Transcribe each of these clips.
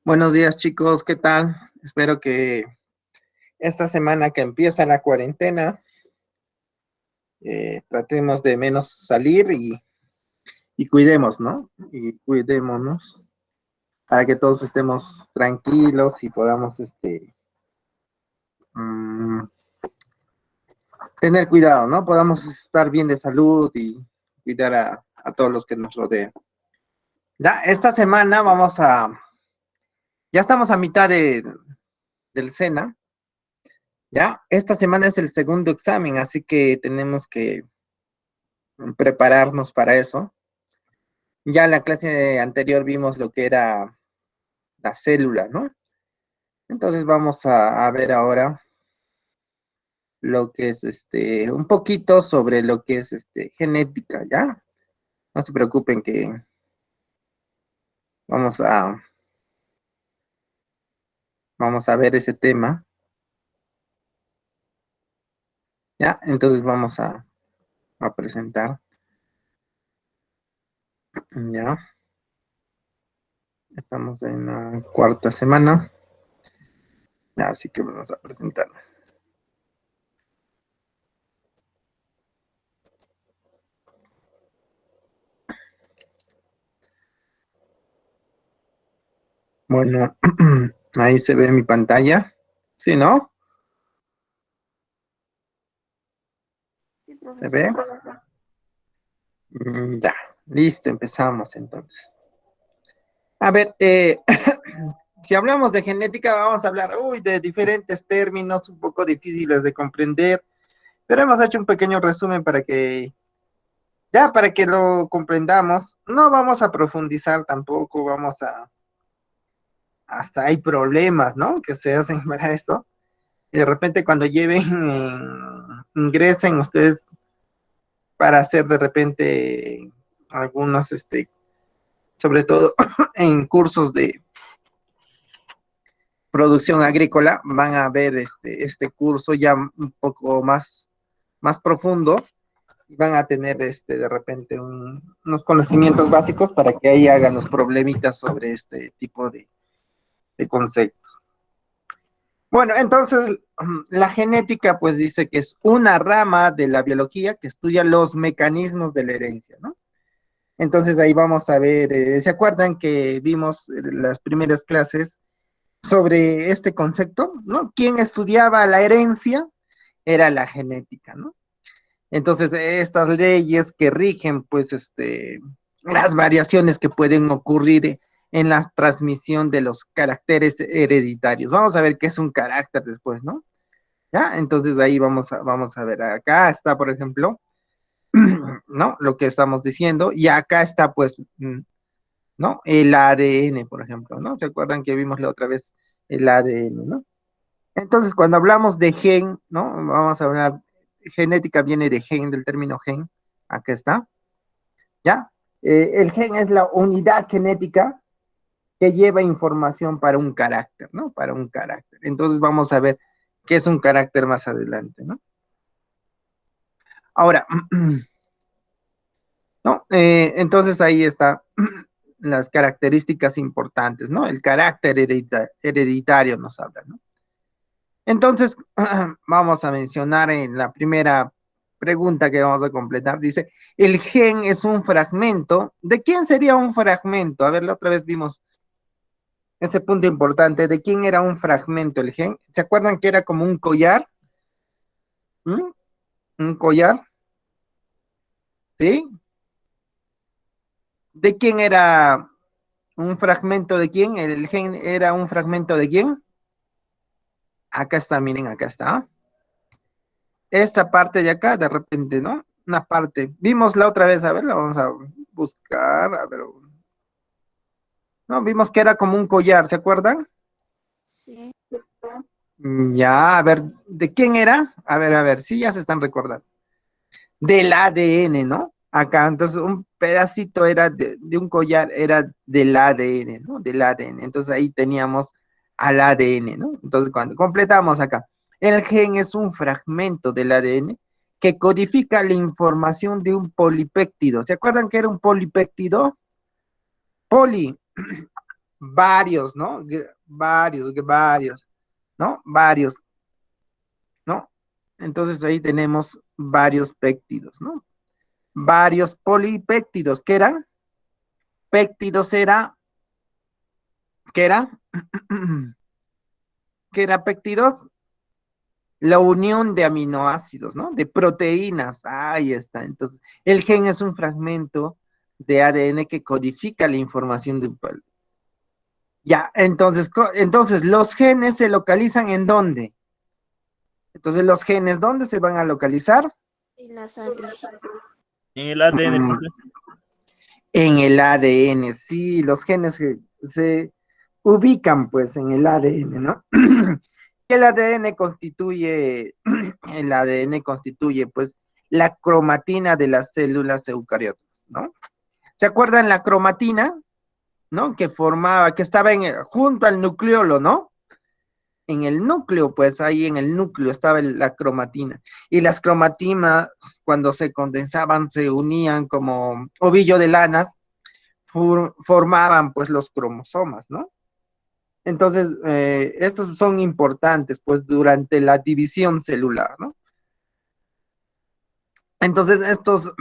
Buenos días, chicos, ¿qué tal? Espero que esta semana que empieza la cuarentena, tratemos de menos salir y cuidemos, ¿no? Y cuidémonos para que todos estemos tranquilos y podamos mm, tener cuidado, ¿no? Podamos estar bien de salud y cuidar a todos los que nos rodean. Ya, esta semana ya estamos a mitad del SENA. Ya, esta semana es el segundo examen, así que tenemos que prepararnos para eso. Ya en la clase anterior vimos lo que era la célula, ¿no? Entonces vamos a ver ahora lo que es un poquito sobre lo que es genética, ¿ya? No se preocupen que vamos a, vamos a ver ese tema, ¿ya? Entonces vamos a presentar, ¿ya? Estamos en la cuarta semana, así que vamos a presentar. Bueno, ahí se ve mi pantalla, ¿sí, no? Sí, ¿Se profesor. ve? Ya, listo, empezamos entonces. A ver, si hablamos de genética, vamos a hablar, de diferentes términos un poco difíciles de comprender, pero hemos hecho un pequeño resumen para que lo comprendamos. No vamos a profundizar tampoco, hasta hay problemas, ¿no? Que se hacen para esto. Y de repente cuando ingresen ustedes para hacer de repente algunos, sobre todo en cursos de producción agrícola, van a ver este curso ya un poco más profundo y van a tener de repente unos conocimientos básicos para que ahí hagan los problemitas sobre este tipo de conceptos. Bueno, entonces la genética pues dice que es una rama de la biología que estudia los mecanismos de la herencia, ¿no? Entonces ahí vamos a ver, ¿se acuerdan que vimos las primeras clases sobre este concepto, ¿no? ¿Quién estudiaba la herencia? Era la genética, ¿no? Entonces, estas leyes que rigen, pues, las variaciones que pueden ocurrir en la transmisión de los caracteres hereditarios. Vamos a ver qué es un carácter después, ¿no? ¿Ya? Entonces ahí vamos a ver, acá está, por ejemplo, ¿no? Lo que estamos diciendo, y acá está, pues, ¿no? El ADN, por ejemplo, ¿no? ¿Se acuerdan que vimos la otra vez el ADN, ¿no? Entonces, cuando hablamos de gen, ¿no? Vamos a hablar, genética viene de gen, del término gen, acá está, ¿ya? El gen es la unidad genética que lleva información para un carácter, ¿no? Para un carácter. Entonces, vamos a ver qué es un carácter más adelante, ¿no? Ahora, ¿no? Entonces ahí está las características importantes, ¿no? El carácter hereditario nos habla, ¿no? Entonces, vamos a mencionar en la primera pregunta que vamos a completar. Dice, ¿el gen es un fragmento? ¿De quién sería un fragmento? A ver, la otra vez vimos ese punto importante. ¿De quién era un fragmento el gen? ¿Se acuerdan que era como un collar? ¿Mm? ¿Un collar? ¿Sí? ¿De quién era un fragmento de quién? ¿El gen era un fragmento de quién? Acá está, miren, acá está. Esta parte de acá, de repente, ¿no? Una parte. Vimos la otra vez, a ver, la vamos a buscar, a ver. No, vimos que era como un collar, ¿se acuerdan? Sí. Ya, a ver, ¿de quién era? A ver, sí, ya se están recordando. Del ADN, ¿no? Acá, entonces un pedacito era de un collar, era del ADN, ¿no? Del ADN. Entonces ahí teníamos al ADN, ¿no? Entonces cuando completamos acá, el gen es un fragmento del ADN que codifica la información de un polipéptido. ¿Se acuerdan que era un polipéptido? Poli, varios, ¿no? Varios, ¿no? Varios, ¿no? Entonces ahí tenemos varios péptidos, ¿no? Varios polipéptidos, ¿qué eran? Péptidos era, ¿qué era? ¿Qué era péptidos? La unión de aminoácidos, ¿no? De proteínas. Ahí está. Entonces, el gen es un fragmento de ADN que codifica la información de un pueblo. Ya, entonces, los genes se localizan ¿en dónde? Entonces, los genes, ¿dónde se van a localizar? En la sangre. En el ADN, Mm, profe. En el ADN, sí, los genes que se ubican pues en el ADN, ¿no? El ADN constituye, el ADN constituye pues la cromatina de las células eucariotas, ¿no? ¿Se acuerdan la cromatina, ¿no? Que formaba, que estaba junto al nucleolo, ¿no? En el núcleo, pues ahí en el núcleo estaba la cromatina. Y las cromatinas, cuando se condensaban, se unían como ovillo de lanas, formaban pues los cromosomas, ¿no? Entonces, estos son importantes pues durante la división celular, ¿no? Entonces, estos,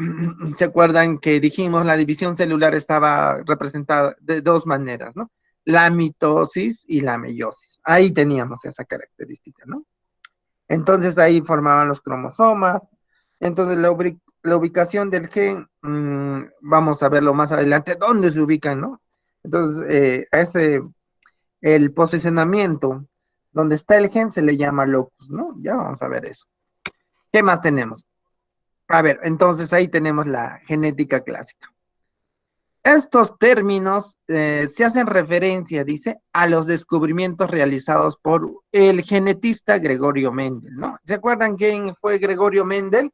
¿se acuerdan que dijimos la división celular estaba representada de dos maneras, ¿no? La mitosis y la meiosis. Ahí teníamos esa característica, ¿no? Entonces ahí formaban los cromosomas. Entonces la ubicación del gen, vamos a verlo más adelante, dónde se ubican, ¿no? Entonces, el posicionamiento donde está el gen se le llama locus, ¿no? Ya vamos a ver eso. ¿Qué más tenemos? A ver, entonces ahí tenemos la genética clásica. Estos términos se hacen referencia, dice, a los descubrimientos realizados por el genetista Gregorio Mendel, ¿no? ¿Se acuerdan quién fue Gregorio Mendel?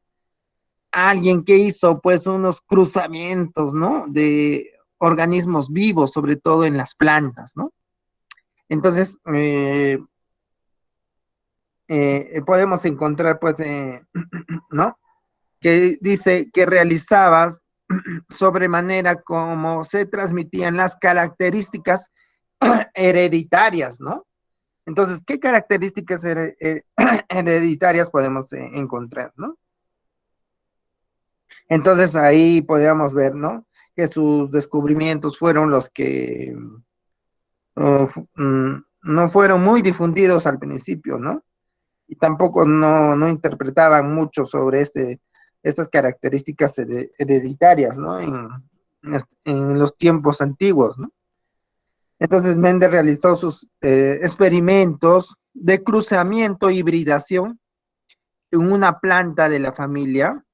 Alguien que hizo pues unos cruzamientos, ¿no? De organismos vivos, sobre todo en las plantas, ¿no? Entonces, podemos encontrar pues, ¿no? Que dice que realizabas sobremanera cómo se transmitían las características hereditarias, ¿no? Entonces, ¿qué características hereditarias podemos encontrar, ¿no? Entonces ahí podríamos ver, ¿no? Que sus descubrimientos fueron los que no fueron muy difundidos al principio, ¿no? Y tampoco no interpretaban mucho sobre estas características hereditarias, ¿no? En los tiempos antiguos, ¿no? Entonces Mendel realizó sus experimentos de cruzamiento e hibridación en una planta de la familia,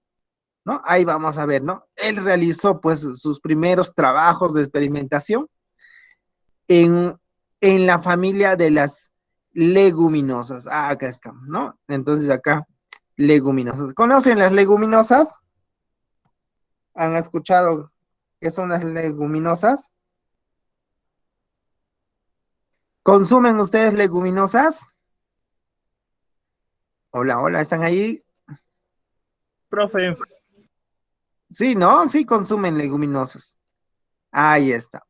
¿no? Ahí vamos a ver, ¿no? Él realizó pues sus primeros trabajos de experimentación en, en la familia de las leguminosas. Ah, acá estamos, ¿no? Entonces acá, leguminosas. ¿Conocen las leguminosas? ¿Han escuchado qué son las leguminosas? ¿Consumen ustedes leguminosas? Hola, hola, ¿están ahí? Profe, Sí, ¿no? Sí consumen leguminosas. Ahí está.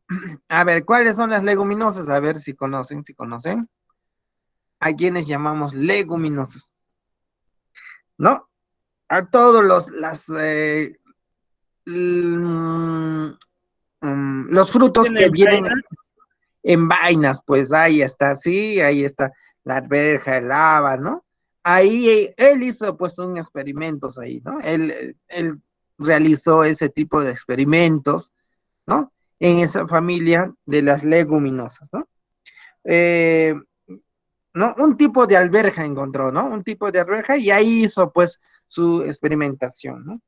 A ver, ¿cuáles son las leguminosas? A ver si conocen, si conocen. ¿A quienes llamamos leguminosas? ¿No? A todos mm, los frutos que ¿tienen vienen vaina? en vainas, pues ahí está, sí, ahí está la arveja, el haba, ¿no? Ahí él hizo pues un experimentos ahí, ¿no? Él realizó ese tipo de experimentos, ¿no? En esa familia de las leguminosas, ¿no? Eh, ¿No? Un tipo de alberja encontró, ¿no? Un tipo de alberja y ahí hizo pues su experimentación, ¿no?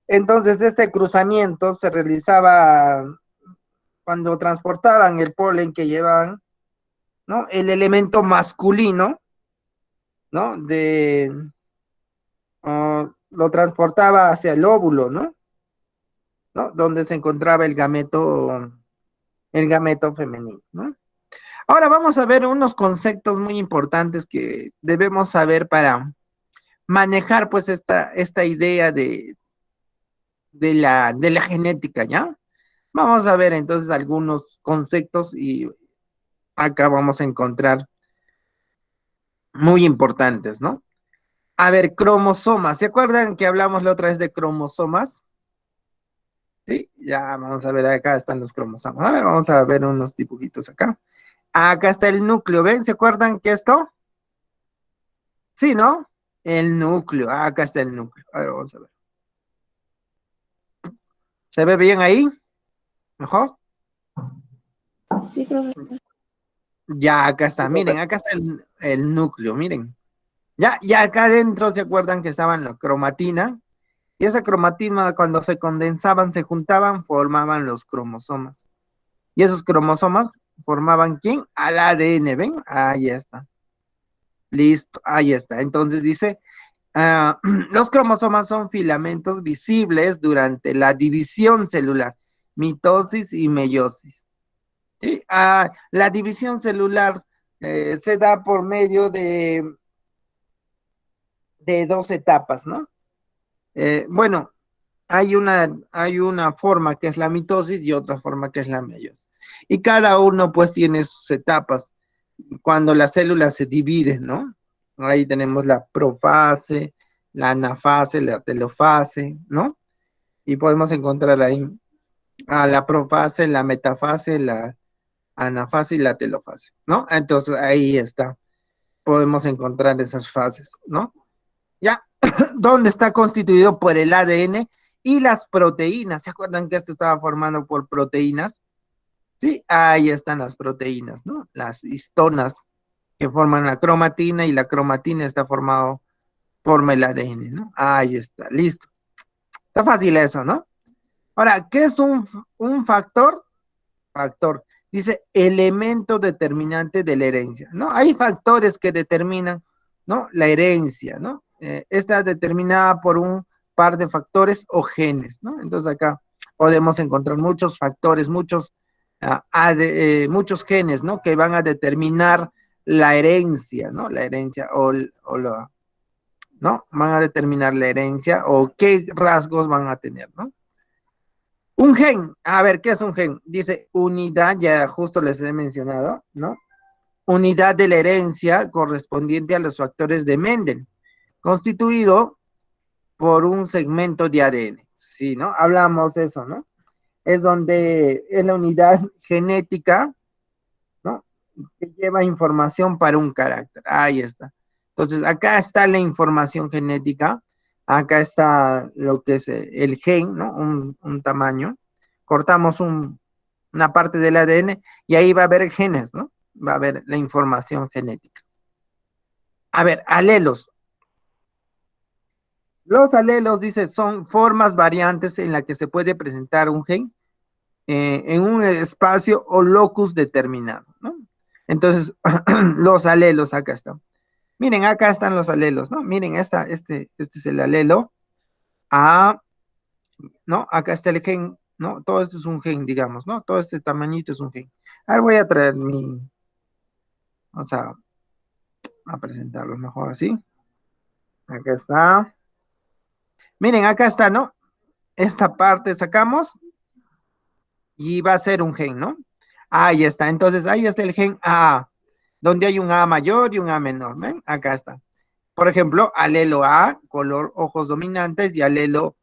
Entonces este cruzamiento se realizaba cuando transportaban el polen que llevaban, ¿no? El elemento masculino, ¿no? Lo transportaba hacia el óvulo, ¿no? ¿No? Donde se encontraba el gameto femenino, ¿no? Ahora vamos a ver unos conceptos muy importantes que debemos saber para manejar pues esta idea de la genética, ¿ya? Vamos a ver entonces algunos conceptos y acá vamos a encontrar muy importantes, ¿no? A ver, cromosomas. ¿Se acuerdan que hablamos la otra vez de cromosomas? Sí, ya vamos a ver, acá están los cromosomas. A ver, vamos a ver unos dibujitos acá. Acá está el núcleo, ¿ven? ¿Se acuerdan que esto? Sí, ¿no? El núcleo, acá está el núcleo. A ver, vamos a ver. ¿Se ve bien ahí? ¿Mejor? Sí, profesor. Ya, acá está, miren, acá está el núcleo, miren. Ya, y acá adentro se acuerdan que estaban la cromatina, y esa cromatina cuando se condensaban, se juntaban, formaban los cromosomas. Y esos cromosomas formaban ¿quién? Al ADN, ¿ven? Ahí está. Listo, ahí está. Entonces dice, los cromosomas son filamentos visibles durante la división celular, mitosis y meiosis. ¿Sí? La división celular se da por medio de dos etapas, ¿no? Bueno, hay una forma que es la mitosis y otra forma que es la meiosis. Y cada uno pues tiene sus etapas. Cuando las células se dividen, ¿no? Ahí tenemos la profase, la anafase, la telofase, ¿no? Y podemos encontrar ahí a la profase, la metafase, la anafase y la telofase, ¿no? Entonces ahí está, podemos encontrar esas fases, ¿no? Ya, ¿dónde está constituido por el ADN y las proteínas? ¿Se acuerdan que esto estaba formado por proteínas? Sí, ahí están las proteínas, ¿no? Las histonas que forman la cromatina y la cromatina está formado, forma el ADN, ¿no? Ahí está, listo. Está fácil eso, ¿no? Ahora, ¿qué es un factor? Factor. Dice elemento determinante de la herencia, ¿no? Hay factores que determinan, ¿no? La herencia, ¿no? Está determinada por un par de factores o genes, ¿no? Entonces acá podemos encontrar muchos factores, muchos genes, ¿no? Que van a determinar la herencia, ¿no? La herencia ¿no? Van a determinar la herencia o qué rasgos van a tener, ¿no? Un gen, a ver, ¿qué es un gen? Dice unidad, ya justo les he mencionado, ¿no? Unidad de la herencia correspondiente a los factores de Mendel, constituido por un segmento de ADN. Sí, ¿no? Hablamos de eso, ¿no? Es donde es la unidad genética, ¿no? Que lleva información para un carácter. Ahí está. Entonces, acá está la información genética, acá está lo que es el gen, ¿no? Un tamaño. Cortamos una parte del ADN y ahí va a haber genes, ¿no? Va a haber la información genética. A ver, alelos. Los alelos, dice, son formas variantes en la que se puede presentar un gen en un espacio o locus determinado, ¿no? Entonces, los alelos, acá están. Miren, acá están los alelos, ¿no? Miren, este es el alelo A, ¿no? Acá está el gen, ¿no? Todo esto es un gen, digamos, ¿no? Todo este tamañito es un gen. Ahora voy a traer vamos a presentarlo mejor así. Acá está. Miren, acá está, ¿no? Esta parte sacamos y va a ser un gen, ¿no? Ahí está. Entonces, ahí está el gen A, donde hay un A mayor y un A menor. ¿Ven? Acá está. Por ejemplo, alelo A, color ojos dominantes, y alelo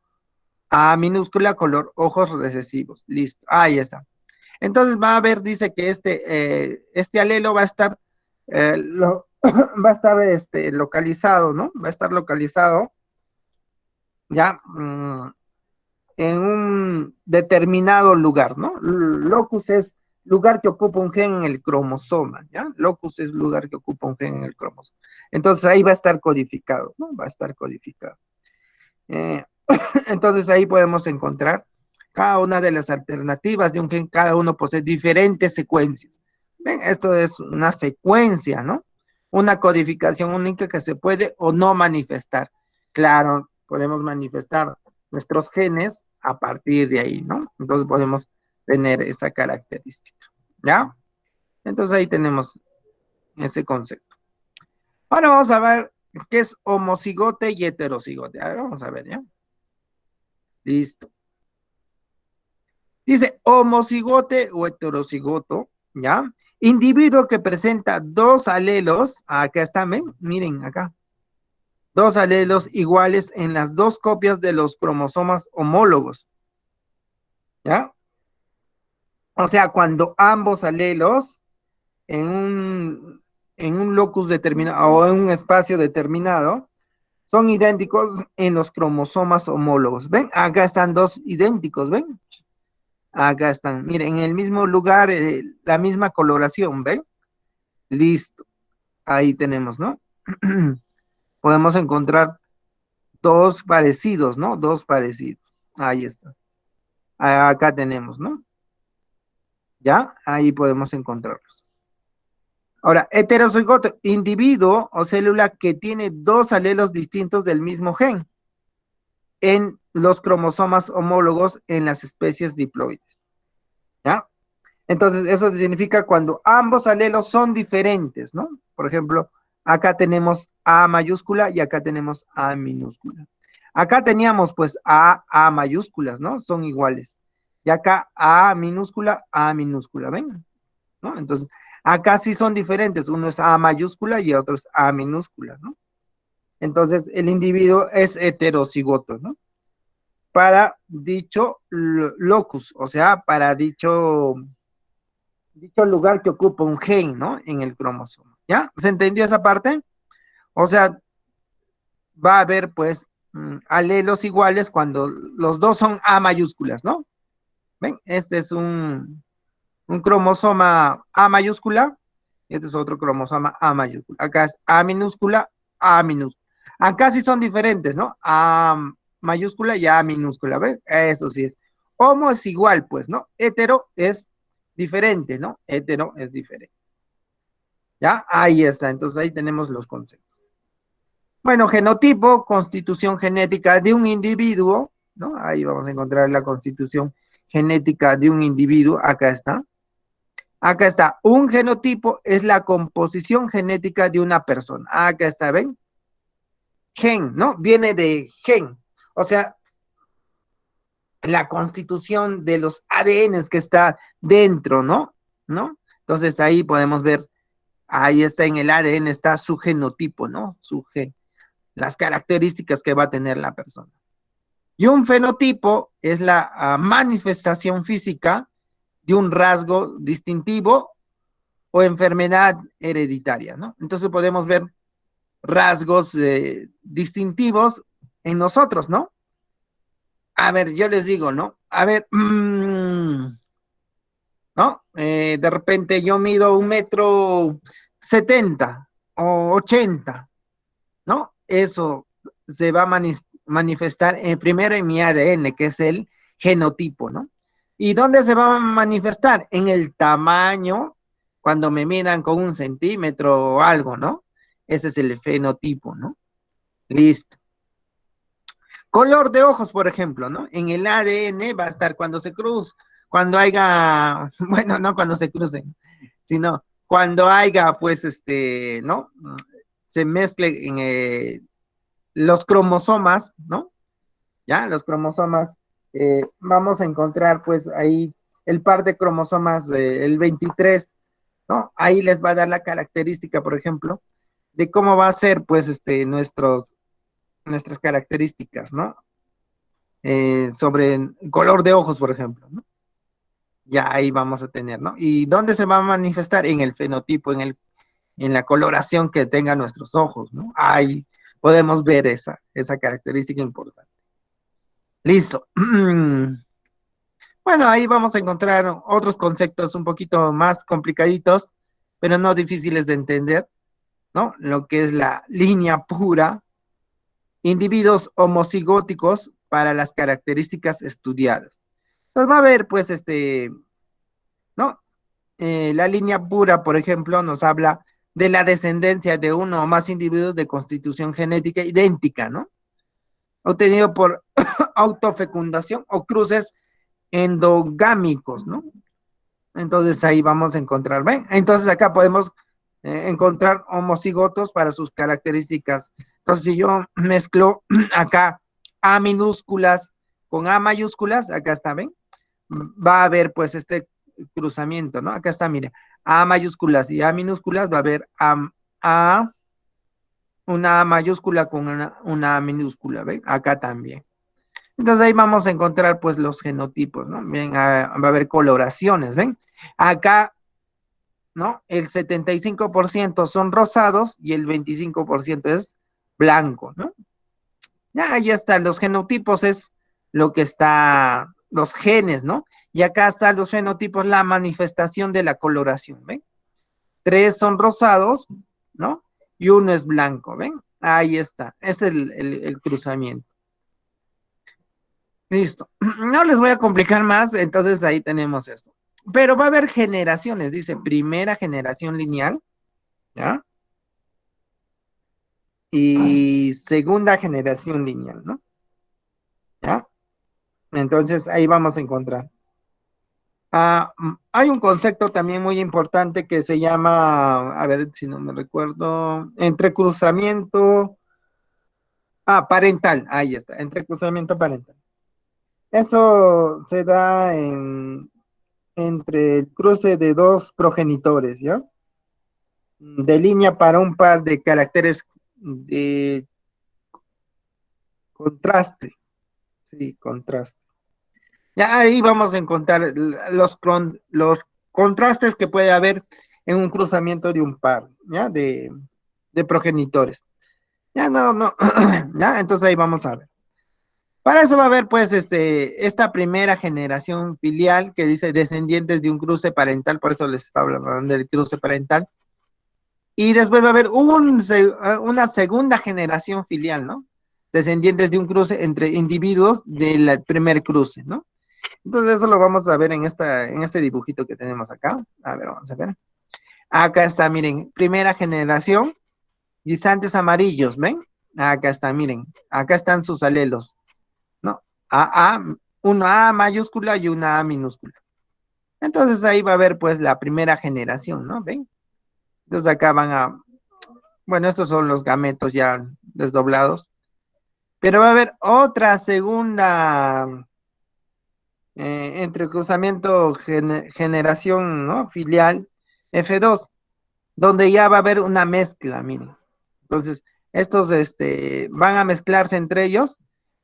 A minúscula, color ojos recesivos. Listo. Ahí está. Entonces va a haber, dice que este alelo va a estar, va a estar localizado, ¿no? Va a estar localizado ya en un determinado lugar, ¿no? Locus es lugar que ocupa un gen en el cromosoma, ¿ya? Locus es lugar que ocupa un gen en el cromosoma. Entonces ahí va a estar codificado, ¿no? Va a estar codificado. Eh, entonces ahí podemos encontrar cada una de las alternativas de un gen, cada uno posee diferentes secuencias. ¿Ven? Esto es una secuencia, ¿no? Una codificación única que se puede o no manifestar. Claro, podemos manifestar nuestros genes a partir de ahí, ¿no? Entonces podemos tener esa característica, ¿ya? Entonces ahí tenemos ese concepto. Ahora vamos a ver qué es homocigote y heterocigote. A ver, vamos a ver, ¿ya? Listo. Dice homocigote o heterocigoto, ¿ya? Individuo que presenta dos alelos, acá están, ¿ven? Miren acá. Dos alelos iguales en las dos copias de los cromosomas homólogos, ¿ya? O sea, cuando ambos alelos en un locus determinado o en un espacio determinado son idénticos en los cromosomas homólogos. ¿Ven? Acá están dos idénticos, ¿ven? Acá están. Miren, en el mismo lugar, la misma coloración, ¿ven? Listo. Ahí tenemos, ¿no? Podemos encontrar dos parecidos, ¿no? Dos parecidos. Ahí está. Acá tenemos, ¿no? ¿Ya? Ahí podemos encontrarlos. Ahora, heterocigoto, individuo o célula que tiene dos alelos distintos del mismo gen en los cromosomas homólogos en las especies diploides. ¿Ya? Entonces, eso significa cuando ambos alelos son diferentes, ¿no? Por ejemplo, acá tenemos A mayúscula y acá tenemos A minúscula. Acá teníamos pues A mayúsculas, ¿no? Son iguales. Y acá A minúscula, ¿ven? ¿No? Entonces, acá sí son diferentes. Uno es A mayúscula y otro es A minúscula, ¿no? Entonces, el individuo es heterocigoto, ¿no? Para dicho locus, o sea, para dicho lugar que ocupa un gen, ¿no? En el cromosoma. ¿Ya? ¿Se entendió esa parte? O sea, va a haber, pues, alelos iguales cuando los dos son A mayúsculas, ¿no? ¿Ven? Este es un cromosoma A mayúscula, y este es otro cromosoma A mayúscula. Acá es A minúscula, A minúscula. Acá sí son diferentes, ¿no? A mayúscula y A minúscula, ¿ves? Eso sí es. Homo es igual, pues, ¿no? Hetero es diferente, ¿no? Hetero es diferente. ¿Ya? Ahí está. Entonces ahí tenemos los conceptos. Bueno, genotipo, constitución genética de un individuo, ¿no? Ahí vamos a encontrar la constitución genética de un individuo. Acá está. Acá está. Un genotipo es la composición genética de una persona. Acá está, ¿ven? Gen, ¿no? Viene de gen. O sea, la constitución de los ADNs que está dentro, ¿no? ¿No? Entonces ahí podemos ver, ahí está en el ADN, está su genotipo, ¿no? Su gen, las características que va a tener la persona. Y un fenotipo es la manifestación física de un rasgo distintivo o enfermedad hereditaria, ¿no? Entonces podemos ver rasgos distintivos en nosotros, ¿no? A ver, yo les digo, ¿no? A ver, ¿no? De repente yo mido 1,70 m o 80, ¿no? Eso se va a manifestar primero en mi ADN, que es el genotipo, ¿no? ¿Y dónde se va a manifestar? En el tamaño, cuando me midan con 1 centímetro o algo, ¿no? Ese es el fenotipo, ¿no? Listo. Color de ojos, por ejemplo, ¿no? En el ADN va a estar cuando se cruce, cuando haya, bueno, no cuando se crucen, sino cuando haya, pues, ¿no? Se mezcle en los cromosomas, ¿no? Ya, los cromosomas, vamos a encontrar, pues, ahí el par de cromosomas, el 23, ¿no? Ahí les va a dar la característica, por ejemplo, de cómo va a ser, pues, nuestras características, ¿no? Sobre el color de ojos, por ejemplo, ¿no? Ya ahí vamos a tener, ¿no? ¿Y dónde se va a manifestar? En el fenotipo, en la coloración que tengan nuestros ojos, ¿no? Ahí podemos ver esa característica importante. Listo. Bueno, ahí vamos a encontrar otros conceptos un poquito más complicaditos, pero no difíciles de entender, ¿no? Lo que es la línea pura, individuos homocigóticos para las características estudiadas. Entonces va a haber, pues, ¿no? La línea pura, por ejemplo, nos habla de la descendencia de uno o más individuos de constitución genética idéntica, ¿no? Obtenido por autofecundación o cruces endogámicos, ¿no? Entonces ahí vamos a encontrar, ¿ven? Entonces acá podemos encontrar homocigotos para sus características. Entonces si yo mezclo acá A minúsculas con A mayúsculas, acá está, ¿ven? va a haber pues este cruzamiento, ¿no? Acá está, mire, A mayúsculas y A minúsculas, va a haber una A mayúscula con una A minúscula, ¿ven? Acá también. Entonces ahí vamos a encontrar pues los genotipos, ¿no? Bien, va a haber coloraciones, ¿ven? Acá, ¿no? El 75% son rosados y el 25% es blanco, ¿no? Ya, ahí están los genotipos, es lo que está, los genes, ¿no? Y acá están los fenotipos, la manifestación de la coloración, ¿ven? 3 son rosados, ¿no? Y uno es blanco, ¿ven? Ahí está, es el cruzamiento. Listo. No les voy a complicar más, entonces ahí tenemos esto. Pero va a haber generaciones, dice, primera generación lineal, ¿ya? Y segunda generación lineal, ¿no? ¿Ya? Entonces ahí vamos a encontrar. Hay un concepto también muy importante que se llama, a ver si no me recuerdo, entrecruzamiento, parental, ahí está, entrecruzamiento parental. Eso se da entre el cruce de dos progenitores, ¿ya? De línea para un par de caracteres de contraste, sí, contraste. Ya ahí vamos a encontrar los contrastes que puede haber en un cruzamiento de un par, ¿ya? De progenitores. Ya no, ya, entonces ahí vamos a ver. Para eso va a haber, pues, esta primera generación filial que dice descendientes de un cruce parental, por eso les estaba hablando del cruce parental. Y después va a haber una segunda generación filial, ¿no? Descendientes de un cruce entre individuos del primer cruce, ¿no? Entonces eso lo vamos a ver en este dibujito que tenemos acá. A ver, vamos a ver. Acá está, miren, primera generación, guisantes amarillos, ¿ven? Acá está, miren, acá están sus alelos, ¿no? Una A mayúscula y una A minúscula. Entonces ahí va a haber pues la primera generación, ¿no? ¿Ven? Entonces acá bueno, estos son los gametos ya desdoblados, pero va a haber otra segunda entrecruzamiento generación, ¿no? Filial F2, donde ya va a haber una mezcla, miren. Entonces, estos van a mezclarse entre ellos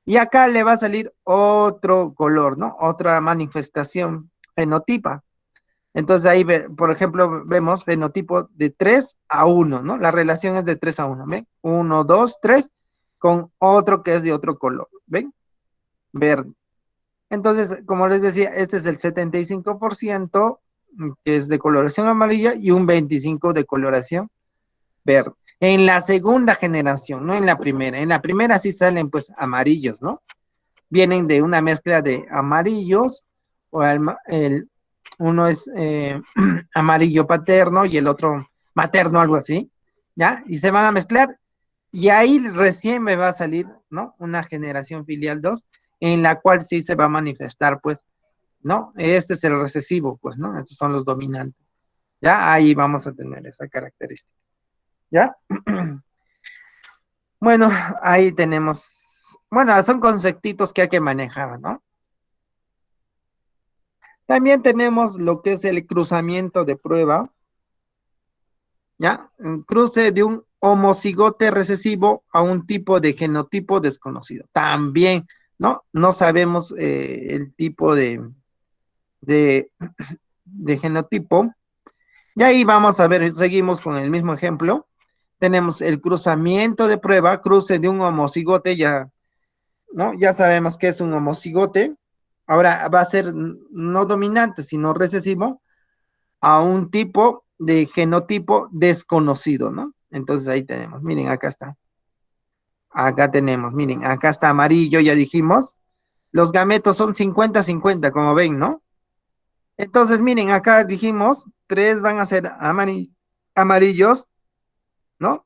y acá le va a salir otro color, ¿no? Otra manifestación fenotipa. Entonces ahí, por ejemplo, vemos fenotipo de 3 a 1, ¿no? La relación es de 3 a 1, ¿ven? 1, 2, 3, con otro que es de otro color, ¿ven? Verde. Entonces, como les decía, este es el 75% que es de coloración amarilla y un 25% de coloración verde. En la segunda generación, no en la primera. En la primera sí salen pues amarillos, ¿no? Vienen de una mezcla de amarillos, uno es amarillo paterno y el otro materno, algo así, ¿ya? Y se van a mezclar y ahí recién me va a salir, ¿no? Una generación filial 2 en la cual sí se va a manifestar, pues, ¿no? Este es el recesivo, pues, ¿no? Estos son los dominantes. Ya ahí vamos a tener esa característica. ¿Ya? Bueno, ahí tenemos, bueno, son conceptitos que hay que manejar, ¿no? También tenemos lo que es el cruzamiento de prueba, ¿ya? Un cruce de un homocigote recesivo a un tipo de genotipo desconocido. También, ¿no? No sabemos el tipo de, de genotipo. Y ahí vamos a ver, seguimos con el mismo ejemplo. Tenemos el cruzamiento de prueba, cruce de un homocigote, ya, ¿no? Ya sabemos que es un homocigote. Ahora va a ser no dominante, sino recesivo a un tipo de genotipo desconocido, ¿no? Entonces ahí tenemos, miren, acá está. Acá tenemos, miren, acá está amarillo, ya dijimos. Los gametos son 50-50, como ven, ¿no? Entonces, miren, acá dijimos, 3 van a ser amarillos, ¿no?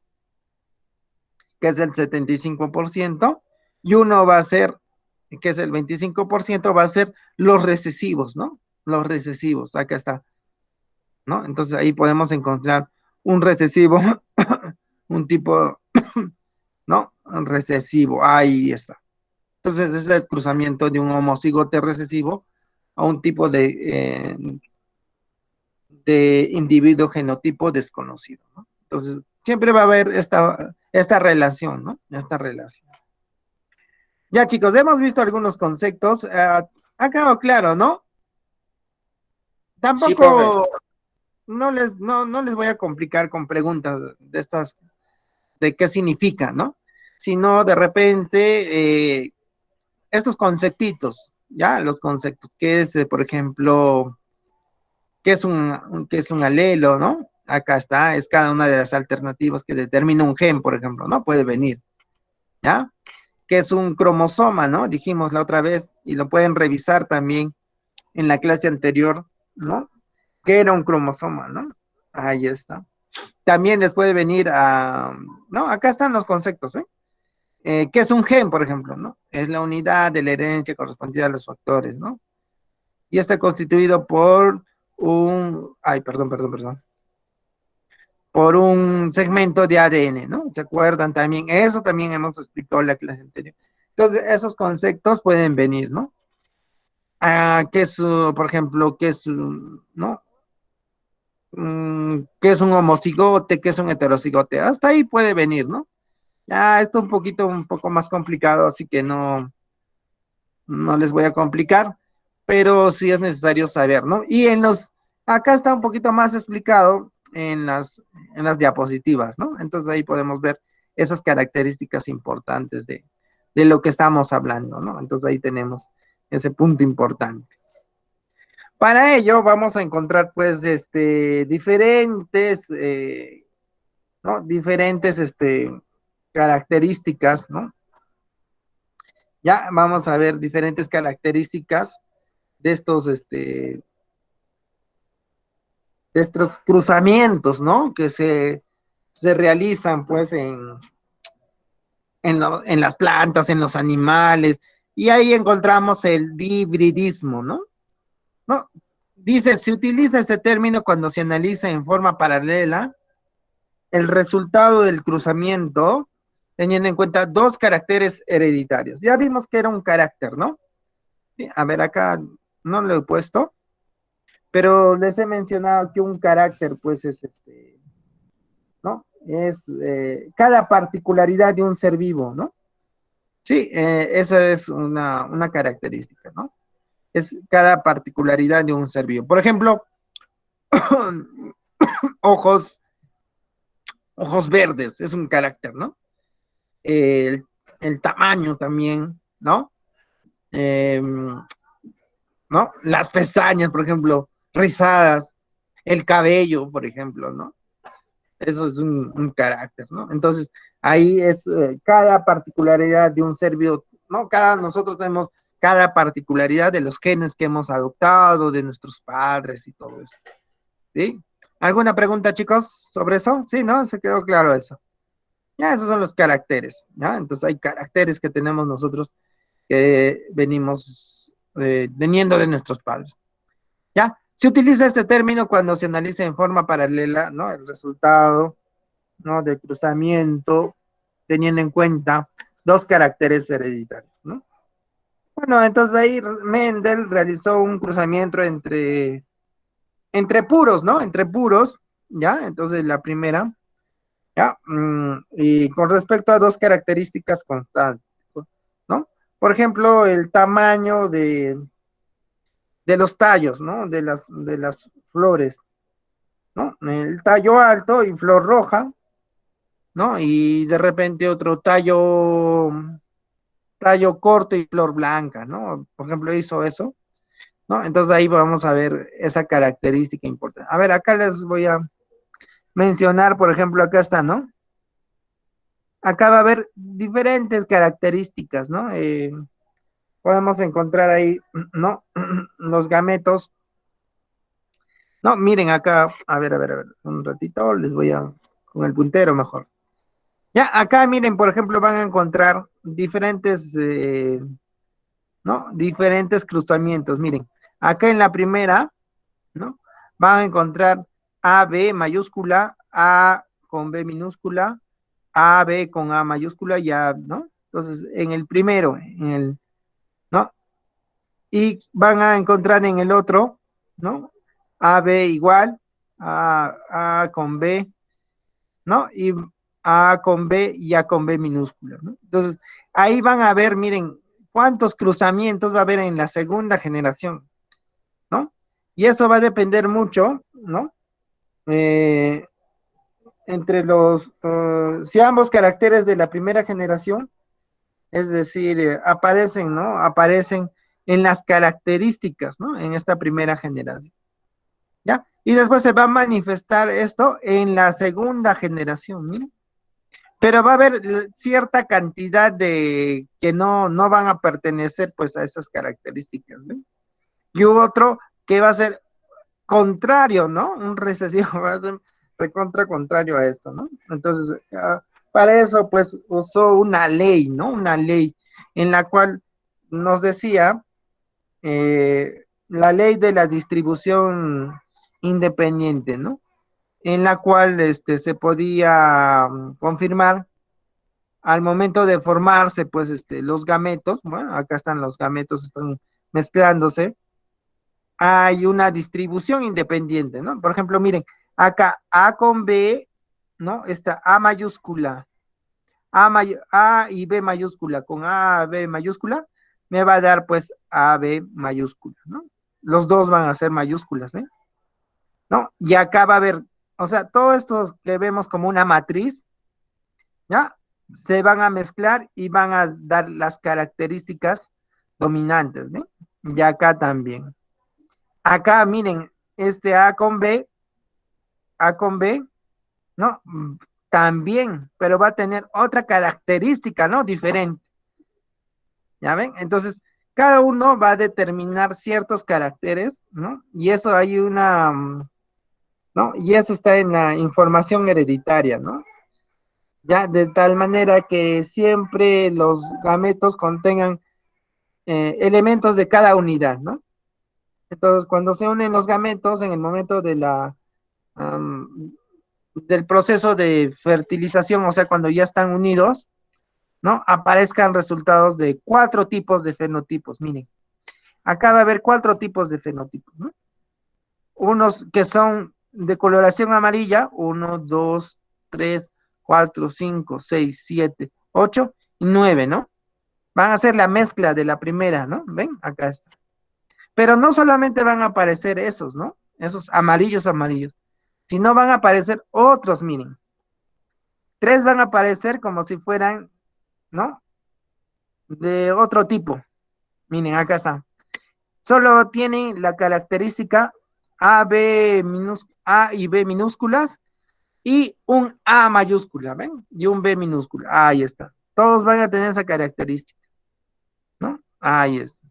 Que es el 75%, y uno va a ser, que es el 25%, va a ser los recesivos, ¿no? Los recesivos, acá está, ¿no? Entonces ahí podemos encontrar un recesivo, un tipo, ¿no? Un recesivo, ahí está. Entonces ese es el cruzamiento de un homocigote recesivo a un tipo de individuo genotipo desconocido, ¿no? Entonces, siempre va a haber esta relación, ¿no? Esta relación. Ya, chicos, hemos visto algunos conceptos. Ha quedado claro, ¿no? Sí, profe. Tampoco no les voy a complicar con preguntas de estas, de qué significa, ¿no? Sino de repente, estos conceptitos, ¿ya? Los conceptos, que es, por ejemplo, qué es un alelo, ¿no? Acá está, es cada una de las alternativas que determina un gen, por ejemplo, ¿no? Puede venir, ¿ya? Que es un cromosoma, ¿no? Dijimos la otra vez, y lo pueden revisar también en la clase anterior, ¿no? ¿Qué era un cromosoma, no? Ahí está. También les puede venir a, ¿no? Acá están los conceptos, ¿eh? ¿Qué es un gen, por ejemplo, no? Es la unidad de la herencia correspondiente a los factores, ¿no? Y está constituido por por un segmento de ADN, ¿no? ¿Se acuerdan también? Eso también hemos explicado en la clase anterior. Entonces, esos conceptos pueden venir, ¿no? ¿Qué es, por ejemplo, qué es, ¿no? ¿Qué es un homocigote? ¿Qué es un heterocigote? Hasta ahí puede venir, ¿no? Ya, esto un poco más complicado, así que no les voy a complicar, pero sí es necesario saber, ¿no? Acá está un poquito más explicado en las diapositivas, ¿no? Entonces ahí podemos ver esas características importantes de lo que estamos hablando, ¿no? Entonces ahí tenemos ese punto importante. Para ello vamos a encontrar pues diferentes, ¿no? Diferentes características, ¿no? Ya vamos a ver diferentes características de estos cruzamientos, ¿no? Que se realizan pues en las plantas, en los animales, y ahí encontramos el hibridismo, ¿no? ¿No? Dice, se utiliza este término cuando se analiza en forma paralela el resultado del cruzamiento, teniendo en cuenta dos caracteres hereditarios. Ya vimos que era un carácter, ¿no? Sí, a ver, acá no lo he puesto, pero les he mencionado que un carácter, pues, es ¿no? Es cada particularidad de un ser vivo, ¿no? Sí, esa es una característica, ¿no? Es cada particularidad de un ser vivo. Por ejemplo, ojos, ojos verdes, es un carácter, ¿no? El, el tamaño también, ¿no? ¿No? Las pestañas, por ejemplo, rizadas, el cabello, por ejemplo, ¿no? Eso es un carácter, ¿no? Entonces, ahí es cada particularidad de un ser vivo, ¿no? Nosotros tenemos cada particularidad de los genes que hemos adoptado, de nuestros padres y todo eso, ¿sí? ¿Alguna pregunta, chicos, sobre eso? Sí, ¿no? Se quedó claro eso. Ya, esos son los caracteres, ¿ya? Entonces, hay caracteres que tenemos nosotros que venimos veniendo de nuestros padres. ¿Ya? Se utiliza este término cuando se analiza en forma paralela, ¿no? El resultado, ¿no? Del cruzamiento, teniendo en cuenta dos caracteres hereditarios, ¿no? Bueno, entonces ahí Mendel realizó un cruzamiento entre puros, ¿no? Entre puros, ¿ya? Entonces la primera, ¿ya? Y con respecto a dos características constantes, ¿no? Por ejemplo, el tamaño de los tallos, ¿no? De las flores, ¿no? El tallo alto y flor roja, ¿no? Y de repente otro tallo corto y flor blanca, ¿no? Por ejemplo, hizo eso, ¿no? Entonces ahí vamos a ver esa característica importante. A ver, acá les voy a mencionar, por ejemplo, acá está, ¿no? Acá va a haber diferentes características, ¿no? Podemos encontrar ahí, ¿no? Los gametos. No, miren acá, a ver, un ratito, les voy a, con el puntero mejor. Ya, acá miren, por ejemplo, van a encontrar diferentes, ¿no? Diferentes cruzamientos. Miren, acá en la primera, ¿no? Van a encontrar A, B mayúscula, A con B minúscula, A, B con A mayúscula y A, ¿no? Entonces, en el primero, ¿no? y van a encontrar en el otro, ¿no? AB igual, A con B, ¿no? Y A con B y A con B minúscula, ¿no? Entonces, ahí van a ver, miren, cuántos cruzamientos va a haber en la segunda generación, ¿no? Y eso va a depender mucho, ¿no? Eh, entre si ambos caracteres de la primera generación, es decir, aparecen, ¿no? Aparecen en las características, ¿no? En esta primera generación, ¿ya? Y después se va a manifestar esto en la segunda generación, miren. Pero va a haber cierta cantidad de que no van a pertenecer pues a esas características, ¿no? Y otro que va a ser contrario, ¿no? Un recesivo va a ser recontra contrario a esto, ¿no? Entonces, para eso pues usó una ley, ¿no? Una ley en la cual nos decía la ley de la distribución independiente, ¿no? En la cual se podía confirmar al momento de formarse, pues, los gametos, bueno, acá están los gametos, están mezclándose, hay una distribución independiente, ¿no? Por ejemplo, miren, acá A con B, ¿no? Está A mayúscula, A y B mayúscula, con A, B mayúscula, me va a dar, pues, A, B mayúscula, ¿no? Los dos van a ser mayúsculas, ¿ven? ¿No? Y acá va a haber, o sea, todo esto que vemos como una matriz, ¿ya? Se van a mezclar y van a dar las características dominantes, ¿ven? Y acá también. Acá, miren, A con B, ¿no? También, pero va a tener otra característica, ¿no? Diferente. ¿Ya ven? Entonces, cada uno va a determinar ciertos caracteres, ¿no? Y eso hay ¿no? Y eso está en la información hereditaria, ¿no? Ya, de tal manera que siempre los gametos contengan elementos de cada unidad, ¿no? Entonces, cuando se unen los gametos en el momento del proceso de fertilización, o sea, cuando ya están unidos, ¿no? Aparezcan resultados de 4 tipos de fenotipos. Miren, acá va a haber 4 tipos de fenotipos, ¿no? Unos que son de coloración amarilla, 1, 2, 3, 4, 5, 6, 7, 8 y 9, ¿no? Van a ser la mezcla de la primera, ¿no? ¿Ven? Acá está. Pero no solamente van a aparecer esos, ¿no? Esos amarillos, amarillos, sino van a aparecer otros, miren. 3 van a aparecer como si fueran, ¿no? De otro tipo. Miren, acá está. Solo tienen la característica A y B minúsculas y un A mayúscula, ¿ven? Y un B minúscula. Ahí está. Todos van a tener esa característica, ¿no? Ahí está.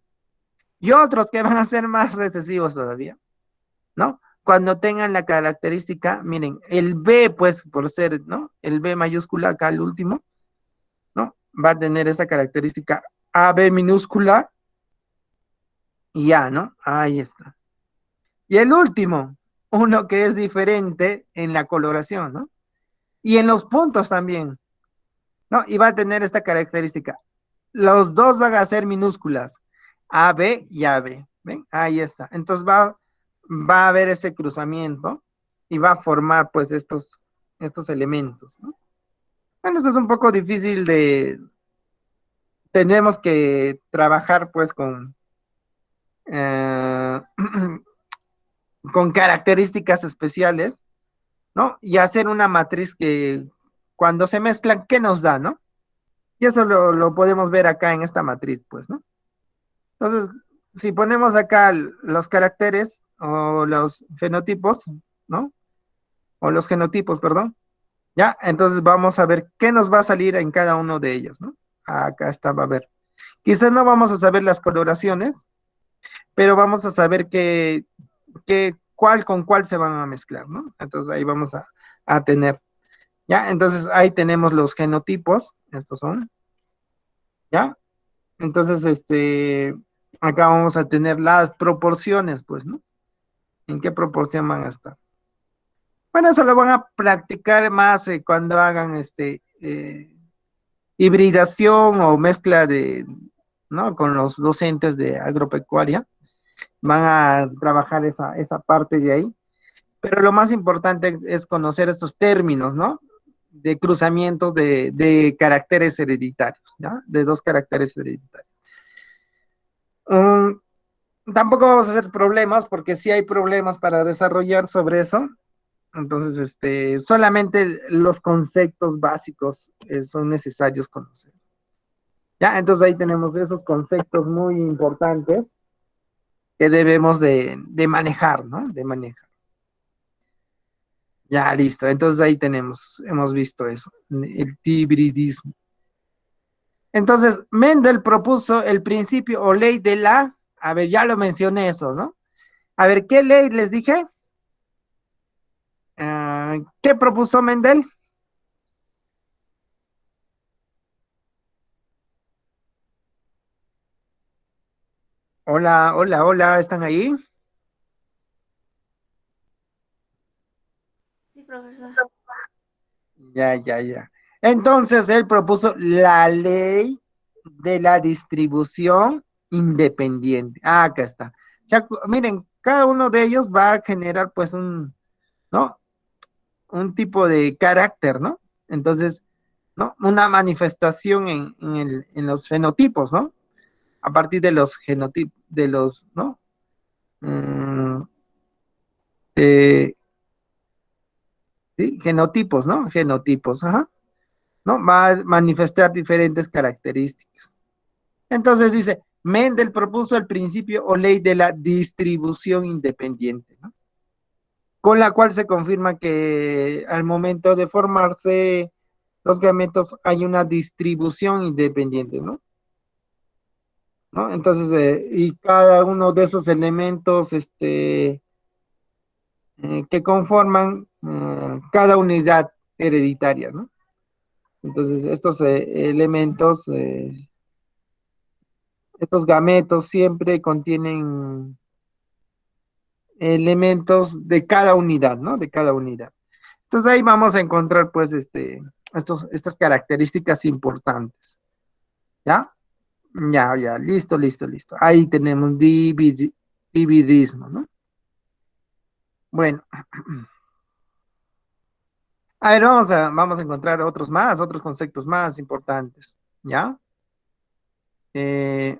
Y otros que van a ser más recesivos todavía, ¿no? Cuando tengan la característica, miren, el B, pues, por ser, ¿no? El B mayúscula acá, el último, ¿no? Va a tener esa característica AB minúscula y A, ¿no? Ahí está. Y el último, uno que es diferente en la coloración, ¿no? Y en los puntos también, ¿no? Y va a tener esta característica. Los dos van a ser minúsculas, AB y AB, ¿ven? Ahí está. Entonces va a haber ese cruzamiento y va a formar pues estos elementos, ¿no? Bueno, esto es un poco difícil tenemos que trabajar pues eh, con características especiales, ¿no? Y hacer una matriz que cuando se mezclan, ¿qué nos da, no? Y eso lo podemos ver acá en esta matriz, pues, ¿no? Entonces, si ponemos acá los caracteres o los fenotipos, ¿no? O los genotipos, perdón, ¿ya? Entonces vamos a ver qué nos va a salir en cada uno de ellos, ¿no? Acá está, va a ver. Quizás no vamos a saber las coloraciones, pero vamos a saber cuál con cuál se van a mezclar, ¿no? Entonces ahí vamos a tener, ¿ya? Entonces ahí tenemos los genotipos, estos son, ¿ya? Entonces, acá vamos a tener las proporciones, pues, ¿no? ¿En qué proporción van a estar? Bueno, eso lo van a practicar más cuando hagan hibridación o mezcla ¿no? Con los docentes de agropecuaria, van a trabajar esa parte de ahí. Pero lo más importante es conocer estos términos, ¿no? De cruzamientos de caracteres hereditarios, ¿ya? De dos caracteres hereditarios. Um, Tampoco vamos a hacer problemas, porque sí hay problemas para desarrollar sobre eso. Entonces, solamente los conceptos básicos son necesarios conocer. Ya, entonces ahí tenemos esos conceptos muy importantes que debemos de manejar, ¿no? De manejar. Ya, listo. Entonces ahí hemos visto eso, el hibridismo. Entonces, Mendel propuso el principio o ley de a ver, ya lo mencioné eso, ¿no? A ver, ¿qué ley les dije? ¿Qué propuso Mendel? Hola, hola, hola, ¿están ahí? Sí, profesor. Ya, ya, ya. Entonces, él propuso la ley de la distribución independiente. Ah, acá está. Ya, miren, cada uno de ellos va a generar pues ¿no? Un tipo de carácter, ¿no? Entonces, ¿no? Una manifestación en los fenotipos, ¿no? A partir de los genotipos, ¿no? Mm, eh, sí, genotipos, ¿no? Genotipos, ajá, ¿no? Va a manifestar diferentes características. Entonces dice, Mendel propuso el principio o ley de la distribución independiente, ¿no? Con la cual se confirma que al momento de formarse los gametos hay una distribución independiente, ¿no? ¿No? Entonces, y cada uno de esos elementos que conforman cada unidad hereditaria, ¿no? Entonces, estos elementos, estos gametos siempre contienen elementos de cada unidad, ¿no? De cada unidad. Entonces ahí vamos a encontrar, pues, estas características importantes, ¿ya? Ya, ya, listo, listo, listo. Ahí tenemos dividismo, ¿no? Bueno, a ver, vamos a encontrar otros conceptos más importantes, ¿ya? Eh,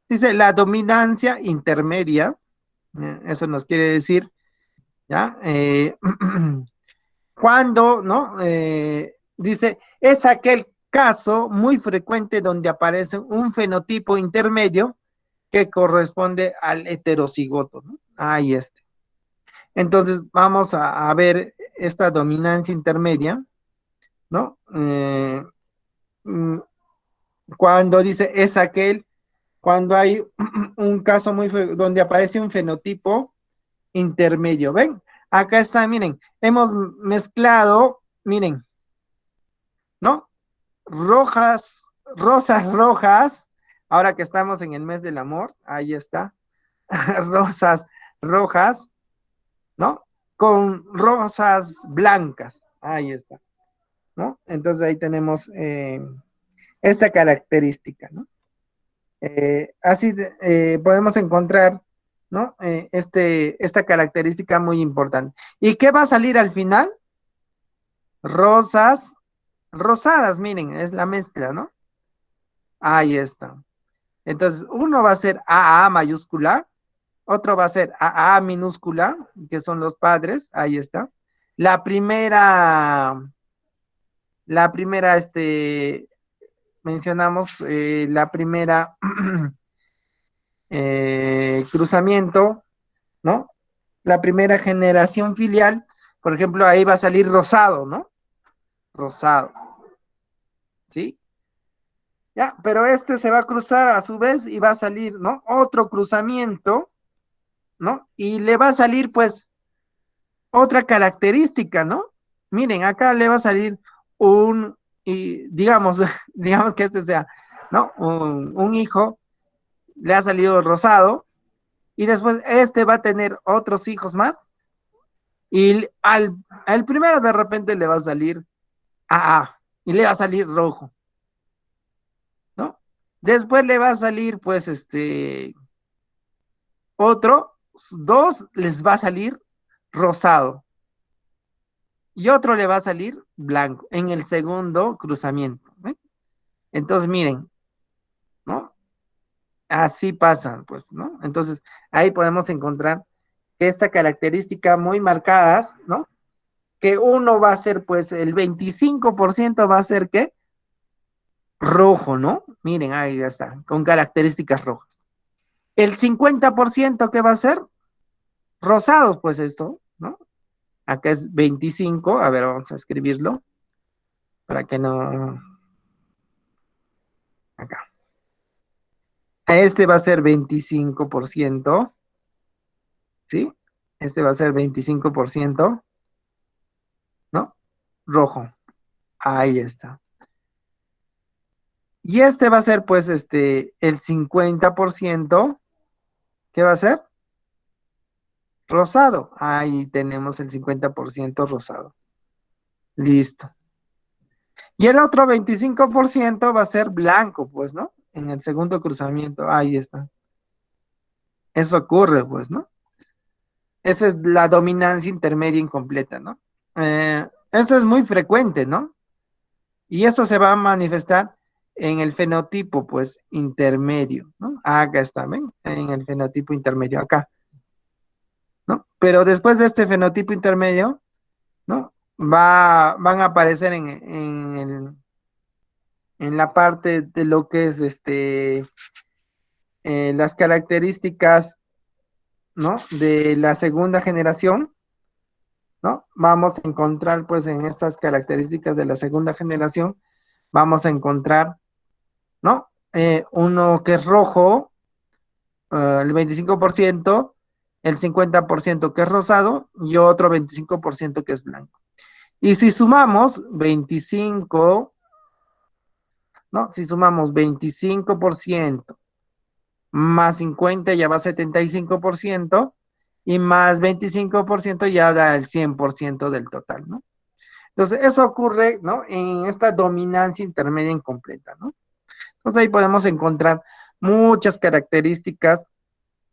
Dice la dominancia intermedia, eso nos quiere decir, ¿ya? Cuando, ¿no? Dice, es aquel caso muy frecuente donde aparece un fenotipo intermedio que corresponde al heterocigoto, ¿no? Ahí está. Entonces, vamos a ver esta dominancia intermedia, ¿no? Mm, Cuando dice es aquel, cuando hay un caso donde aparece un fenotipo intermedio. ¿Ven? Acá está, miren, hemos mezclado, miren, ¿no? Rosas rojas, ahora que estamos en el mes del amor, ahí está, rosas rojas, ¿no? Con rosas blancas, ahí está, ¿no? Entonces ahí tenemos esta característica, ¿no? Así podemos encontrar, ¿no? Esta característica muy importante. ¿Y qué va a salir al final? Rosas rosadas, miren, es la mezcla, ¿no? Ahí está. Entonces, uno va a ser AA mayúscula, otro va a ser AA minúscula, que son los padres, ahí está. La primera, mencionamos la primera cruzamiento, ¿no? La primera generación filial, por ejemplo, ahí va a salir rosado, ¿no? Rosado, ¿sí? Ya, pero este se va a cruzar a su vez y va a salir, ¿no? Otro cruzamiento, ¿no? Y le va a salir, pues, otra característica, ¿no? Miren, acá le va a salir y digamos, digamos que este sea, ¿no? Un hijo, le ha salido rosado, y después este va a tener otros hijos más, y al primero de repente le va a salir AA, y le va a salir rojo, ¿no? Después le va a salir, pues, otro, dos les va a salir rosado y otro le va a salir blanco en el segundo cruzamiento. ¿Eh? Entonces, miren, ¿no? Así pasan, pues, ¿no? Entonces, ahí podemos encontrar esta característica muy marcadas, ¿no? Que uno va a ser, pues, el 25% va a ser, ¿qué? Rojo, ¿no? Miren, ahí ya está, con características rojas. El 50%, ¿qué va a ser? Rosados, pues esto, ¿no? Acá es 25, a ver, vamos a escribirlo, para que no... Acá. Este va a ser 25%, ¿sí? Este va a ser 25%, ¿no? Rojo. Ahí está. Y este va a ser, pues, el 50%, ¿qué va a ser? Rosado. Ahí tenemos el 50% rosado. Listo. Y el otro 25% va a ser blanco, pues, ¿no? En el segundo cruzamiento. Ahí está. Eso ocurre, pues, ¿no? Esa es la dominancia intermedia incompleta, ¿no? Eso es muy frecuente, ¿no? Y eso se va a manifestar en el fenotipo, pues, intermedio, ¿no? Acá está, ¿ven? En el fenotipo intermedio, acá, ¿no? Pero después de este fenotipo intermedio, ¿no? Van a aparecer en la parte de lo que es las características, ¿no? De la segunda generación, ¿no? Vamos a encontrar, pues, en estas características de la segunda generación, vamos a encontrar, ¿no? Uno que es rojo, el 25%, el 50% que es rosado y otro 25% que es blanco. Y si sumamos 25, ¿no? Si sumamos 25% más 50 ya va a 75% y más 25% ya da el 100% del total, ¿no? Entonces, eso ocurre, ¿no? En esta dominancia intermedia incompleta, ¿no? Entonces, ahí podemos encontrar muchas características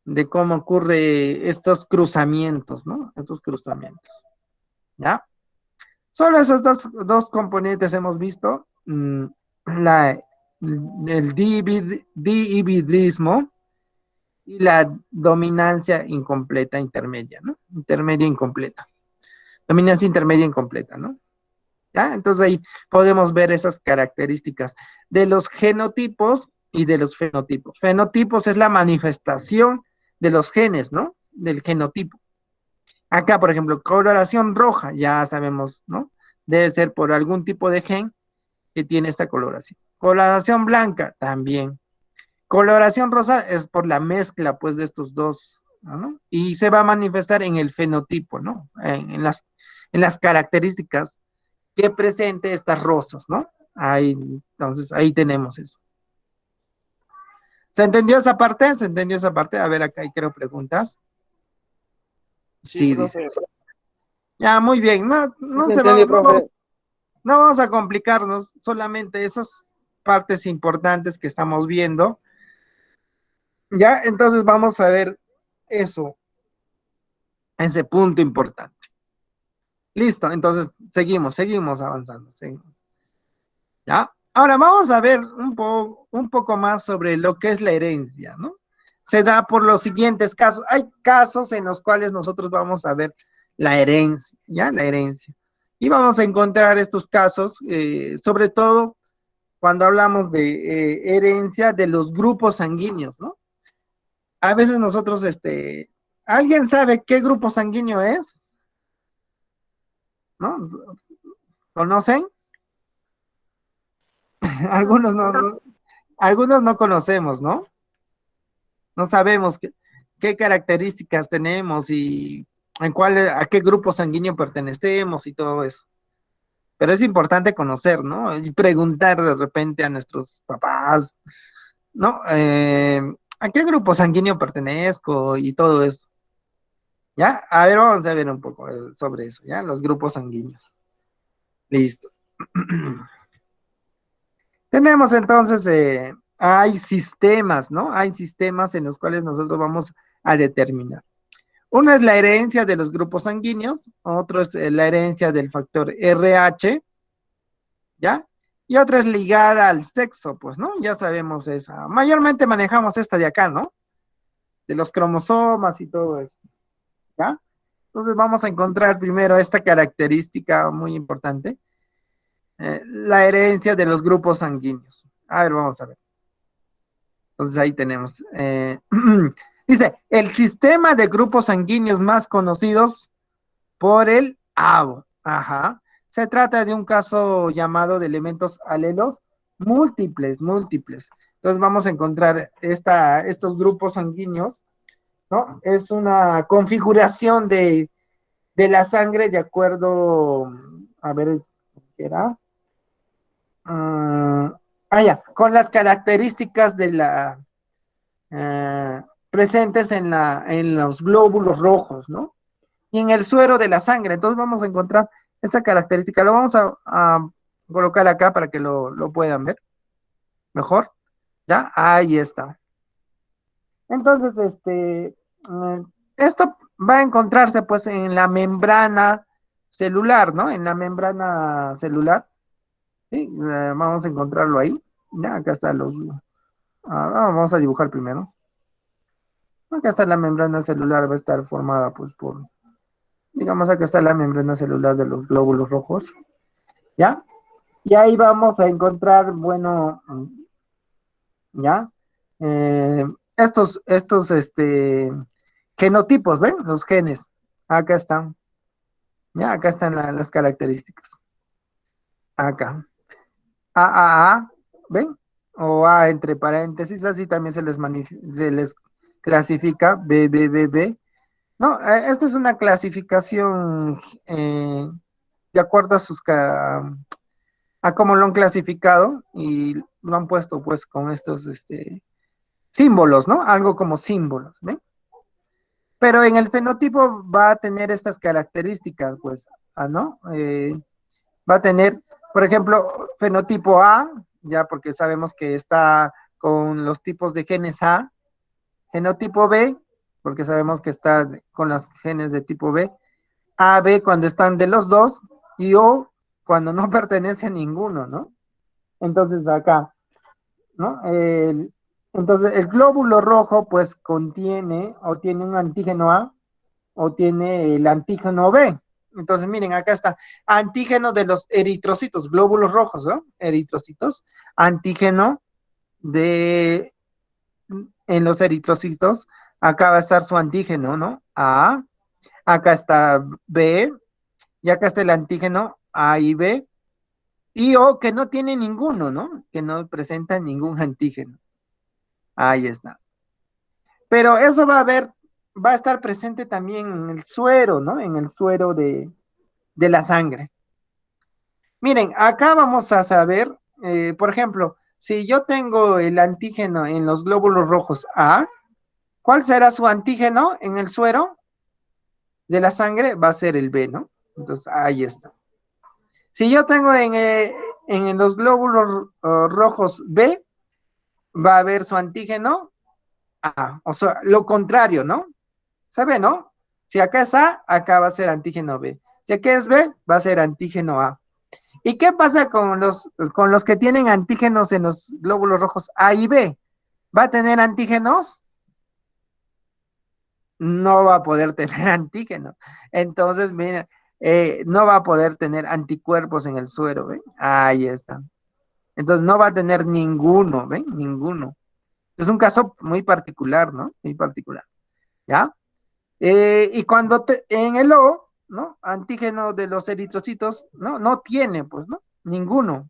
de cómo ocurre estos cruzamientos, ¿no? Estos cruzamientos, ¿ya? Solo esos dos componentes hemos visto, la, el dihibridismo y la dominancia incompleta intermedia, ¿no? Intermedia incompleta. Dominancia intermedia incompleta, ¿no? ¿Ya? Entonces ahí podemos ver esas características de los genotipos y de los fenotipos. Fenotipos es la manifestación de los genes, ¿no? Del genotipo. Acá, por ejemplo, coloración roja, ya sabemos, ¿no? Debe ser por algún tipo de gen que tiene esta coloración. Coloración blanca, también. Coloración rosa es por la mezcla, pues, de estos dos, ¿no? Y se va a manifestar en el fenotipo, ¿no? En las características que presente estas rosas, ¿no? Ahí, entonces, ahí tenemos eso. ¿Se entendió esa parte? ¿Se entendió esa parte? A ver, acá hay creo preguntas. Sí, Sí, profe. dice. Ya, muy bien. No, Sí, se entendió, profe. no vamos a complicarnos, solamente esas partes importantes que estamos viendo. Ya, entonces vamos a ver eso, ese punto importante. Listo, entonces seguimos avanzando, seguimos. ¿Ya? Ahora vamos a ver un poco más sobre lo que es la herencia, ¿no? Se da por los siguientes casos. Hay casos en los cuales nosotros vamos a ver la herencia, ¿ya? La herencia. Y vamos a encontrar estos casos, sobre todo cuando hablamos de herencia de los grupos sanguíneos, ¿no? A veces nosotros, ¿alguien sabe qué grupo sanguíneo es? ¿No? ¿Conocen? Algunos algunos no conocemos, ¿no? No sabemos qué características tenemos y a qué grupo sanguíneo pertenecemos y todo eso. Pero es importante conocer, ¿no? Y preguntar de repente a nuestros papás, ¿no? ¿A qué grupo sanguíneo pertenezco? Y todo eso. ¿Ya? A ver, vamos a ver un poco sobre eso, ¿ya? Los grupos sanguíneos. Listo. Tenemos entonces hay sistemas, ¿no? Hay sistemas en los cuales nosotros vamos a determinar. Uno es la herencia de los grupos sanguíneos, otro es la herencia del factor RH, ¿ya? Y otra es ligada al sexo, pues, ¿no? Ya sabemos esa. Mayormente manejamos esta de acá, ¿no? De los cromosomas y todo eso, ¿ya? Entonces vamos a encontrar primero esta característica muy importante, la herencia de los grupos sanguíneos. A ver, vamos a ver. Entonces ahí tenemos. Dice, el sistema de grupos sanguíneos más conocidos por el ABO. Ajá. Se trata de un caso llamado de elementos alelos múltiples. Entonces vamos a encontrar estos grupos sanguíneos, ¿no? Es una configuración de la sangre de acuerdo, a ver, ¿qué era? Ya, con las características de la presentes en los glóbulos rojos, ¿no? Y en el suero de la sangre. Entonces vamos a encontrar esta característica. Lo vamos a colocar acá para que lo puedan ver mejor. ¿Ya? Ahí está. Entonces, esto va a encontrarse pues en la membrana celular, ¿no? En la membrana celular. ¿Sí? Vamos a encontrarlo ahí. Ya, acá están los... vamos a dibujar primero. Acá está la membrana celular, va a estar formada pues por... Digamos, acá está la membrana celular de los glóbulos rojos. ¿Ya? Y ahí vamos a encontrar, bueno, ¿ya? Estos genotipos, ¿ven? Los genes. Acá están. ¿Ya? Acá están las características. Acá. AAA, ¿ven? O A entre paréntesis, así también se les clasifica BBBB. No, esta es una clasificación de acuerdo a a cómo lo han clasificado y lo han puesto pues con estos símbolos, ¿no? Algo como símbolos, ¿ven? Pero en el fenotipo va a tener estas características, pues, ¿no? Va a tener, por ejemplo, fenotipo A, ya porque sabemos que está con los tipos de genes A, genotipo B, porque sabemos que está con los genes de tipo B, AB cuando están de los dos, y O cuando no pertenece a ninguno, ¿no? Entonces acá, ¿no? Entonces el glóbulo rojo pues contiene o tiene un antígeno A o tiene el antígeno B. Entonces miren, acá está, antígeno de los eritrocitos, glóbulos rojos, ¿no? Eritrocitos, antígeno de, en los eritrocitos, acá va a estar su antígeno, ¿no? A, acá está B, y acá está el antígeno A y B, y O que no tiene ninguno, ¿no? Que no presenta ningún antígeno. Ahí está. Pero eso va a estar presente también en el suero, ¿no? En el suero de la sangre. Miren, acá vamos a saber, por ejemplo, si yo tengo el antígeno en los glóbulos rojos A, ¿cuál será su antígeno en el suero de la sangre? Va a ser el B, ¿no? Entonces, ahí está. Si yo tengo en los glóbulos rojos B, va a haber su antígeno A. O sea, lo contrario, ¿no? ¿Sabe, no? Si acá es A, acá va a ser antígeno B. Si acá es B, va a ser antígeno A. ¿Y qué pasa con los que tienen antígenos en los glóbulos rojos A y B? ¿Va a tener antígenos? No va a poder tener antígenos. Entonces, miren, no va a poder tener anticuerpos en el suero, ¿ven? Ahí está. Entonces, no va a tener ninguno, ¿ven? Ninguno. Es un caso muy particular, ¿no? Muy particular, ¿ya? Y cuando en el O, ¿no? Antígeno de los eritrocitos, ¿no? No tiene, pues, ¿no? Ninguno.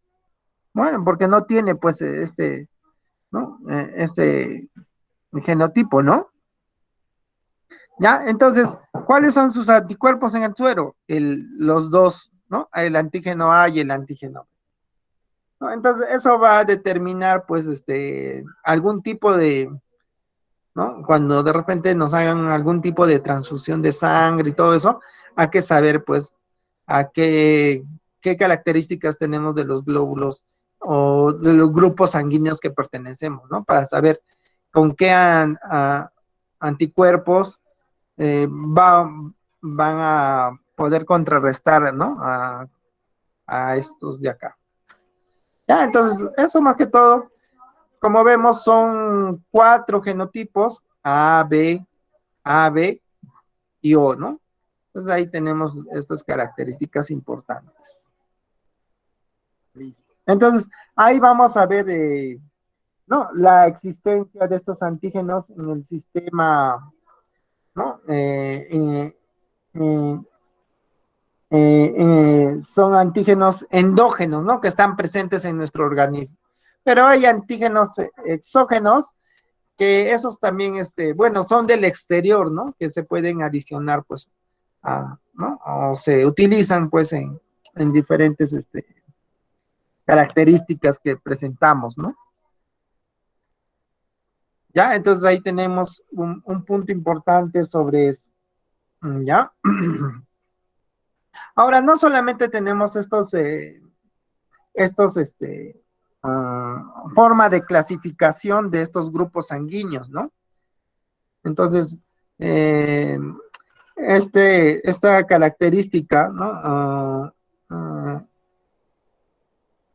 Bueno, porque no tiene, pues, ¿no? Este genotipo, ¿no? ¿Ya? Entonces, ¿cuáles son sus anticuerpos en el suero? Los dos, ¿no? El antígeno A y el antígeno B. ¿No? Entonces, eso va a determinar, pues, algún tipo de, ¿no? Cuando de repente nos hagan algún tipo de transfusión de sangre y todo eso, hay que saber, pues, qué características tenemos de los glóbulos o de los grupos sanguíneos que pertenecemos, ¿no? Para saber con qué anticuerpos van a poder contrarrestar, ¿no? A estos de acá. Ya, entonces, eso más que todo, como vemos, son 4 genotipos, A, B y O, ¿no? Entonces ahí tenemos estas características importantes. Listo. Entonces, ahí vamos a ver, ¿no? La existencia de estos antígenos en el sistema, ¿no? Son antígenos endógenos, ¿no? Que están presentes en nuestro organismo. Pero hay antígenos exógenos que esos también, bueno, son del exterior, ¿no? Que se pueden adicionar, pues, ¿no? O se utilizan, pues, en diferentes, características que presentamos, ¿no? Ya, entonces ahí tenemos un punto importante sobre eso, ¿ya? Ahora, no solamente tenemos forma de clasificación de estos grupos sanguíneos, ¿no? Entonces, eh, esta característica, ¿no?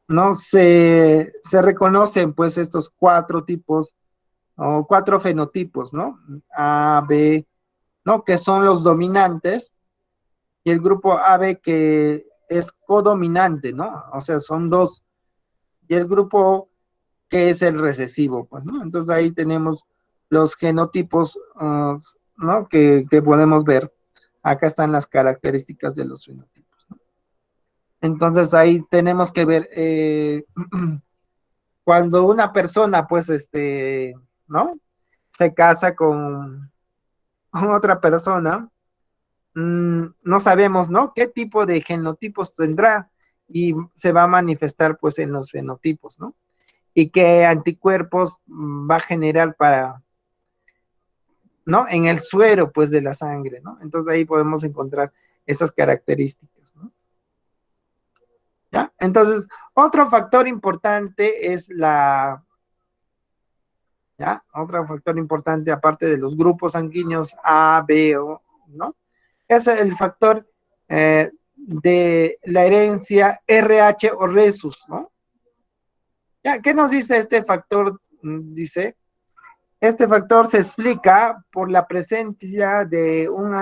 No se reconocen, pues, estos 4 tipos o 4 fenotipos, ¿no? A, B, ¿no? Que son los dominantes, y el grupo AB que es codominante, ¿no? O sea, son 2, y el grupo que es el recesivo, pues, ¿no? Entonces ahí tenemos los genotipos, ¿no? Que podemos ver. Acá están las características de los fenotipos, ¿no? Entonces ahí tenemos que ver, cuando una persona, pues, ¿no? Se casa con otra persona, no sabemos, ¿no? ¿Qué tipo de genotipos tendrá? Y se va a manifestar, pues, en los fenotipos, ¿no? Y qué anticuerpos va a generar para, ¿no? En el suero, pues, de la sangre, ¿no? Entonces ahí podemos encontrar esas características, ¿no? ¿Ya? Entonces, otro factor importante es ¿ya? Otro factor importante, aparte de los grupos sanguíneos A, B, O, ¿no? Es el factor de la herencia RH o Rhesus, ¿no? ¿Ya? ¿Qué nos dice este factor? Dice, este factor se explica por la presencia de un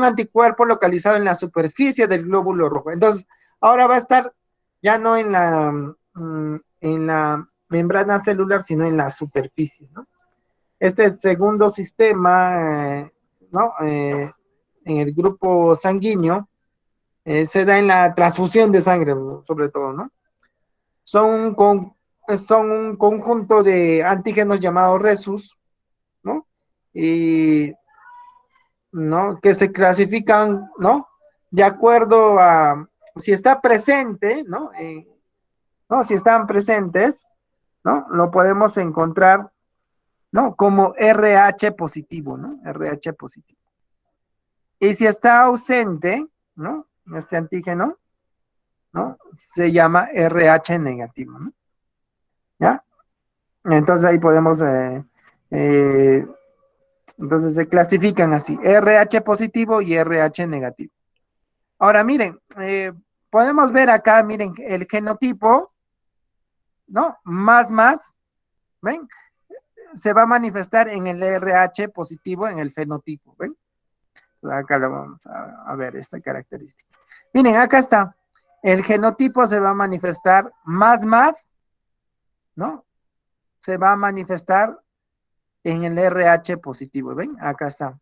anticuerpo localizado en la superficie del glóbulo rojo. Entonces, ahora va a estar ya no en la membrana celular, sino en la superficie, ¿no? Este segundo sistema, ¿no? En el grupo sanguíneo, se da en la transfusión de sangre, sobre todo, ¿no? Son, son un conjunto de antígenos llamados Rhesus, ¿no? Y, ¿no? Que se clasifican, ¿no? De acuerdo a si está presente, ¿no? ¿No? Si están presentes, ¿no? Lo podemos encontrar, ¿no? Como RH positivo, ¿no? RH positivo. Y si está ausente, ¿no? Este antígeno, ¿no? Se llama RH negativo, ¿no? ¿Ya? Entonces ahí podemos, eh, entonces se clasifican así, RH positivo y RH negativo. Ahora miren, podemos ver acá, miren, el genotipo, ¿no? Más, ¿ven? Se va a manifestar en el RH positivo, en el fenotipo, ¿ven? Acá lo vamos a ver, esta característica. Miren, acá está. El genotipo se va a manifestar más, ¿no? Se va a manifestar en el RH positivo, ¿ven? Acá está.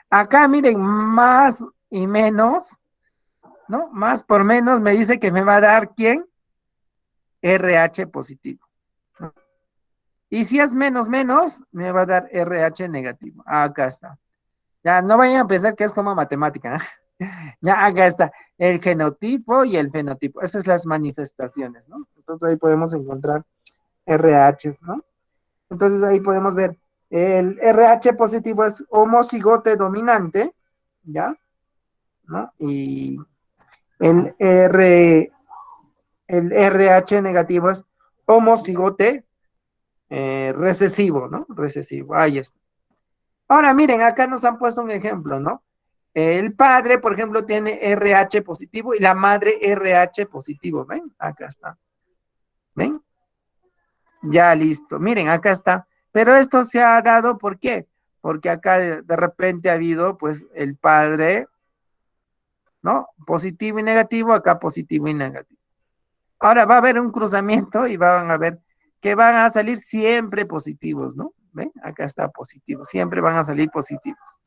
Acá, miren, más y menos, ¿no? Más por menos me dice que me va a dar, ¿quién? RH positivo. ¿No? Y si es menos, me va a dar RH negativo. Acá está. Ya, no vayan a pensar que es como matemática, ¿eh? Ya, acá está. El genotipo y el fenotipo. Esas son las manifestaciones, ¿no? Entonces ahí podemos encontrar RHs, ¿no? Entonces ahí podemos ver, el RH positivo es homocigote dominante, ¿ya? ¿No? Y el el RH negativo es homocigote recesivo, ¿no? Recesivo, ahí está. Ahora, miren, acá nos han puesto un ejemplo, ¿no? El padre, por ejemplo, tiene RH positivo y la madre RH positivo, ¿ven? Acá está. ¿Ven? Ya listo. Miren, acá está. Pero esto se ha dado, ¿por qué? Porque acá de repente ha habido, pues, el padre, ¿no? Positivo y negativo, acá positivo y negativo. Ahora va a haber un cruzamiento y van a ver que van a salir siempre positivos, ¿no? ¿Ven? Acá está positivo, siempre van a salir positivos.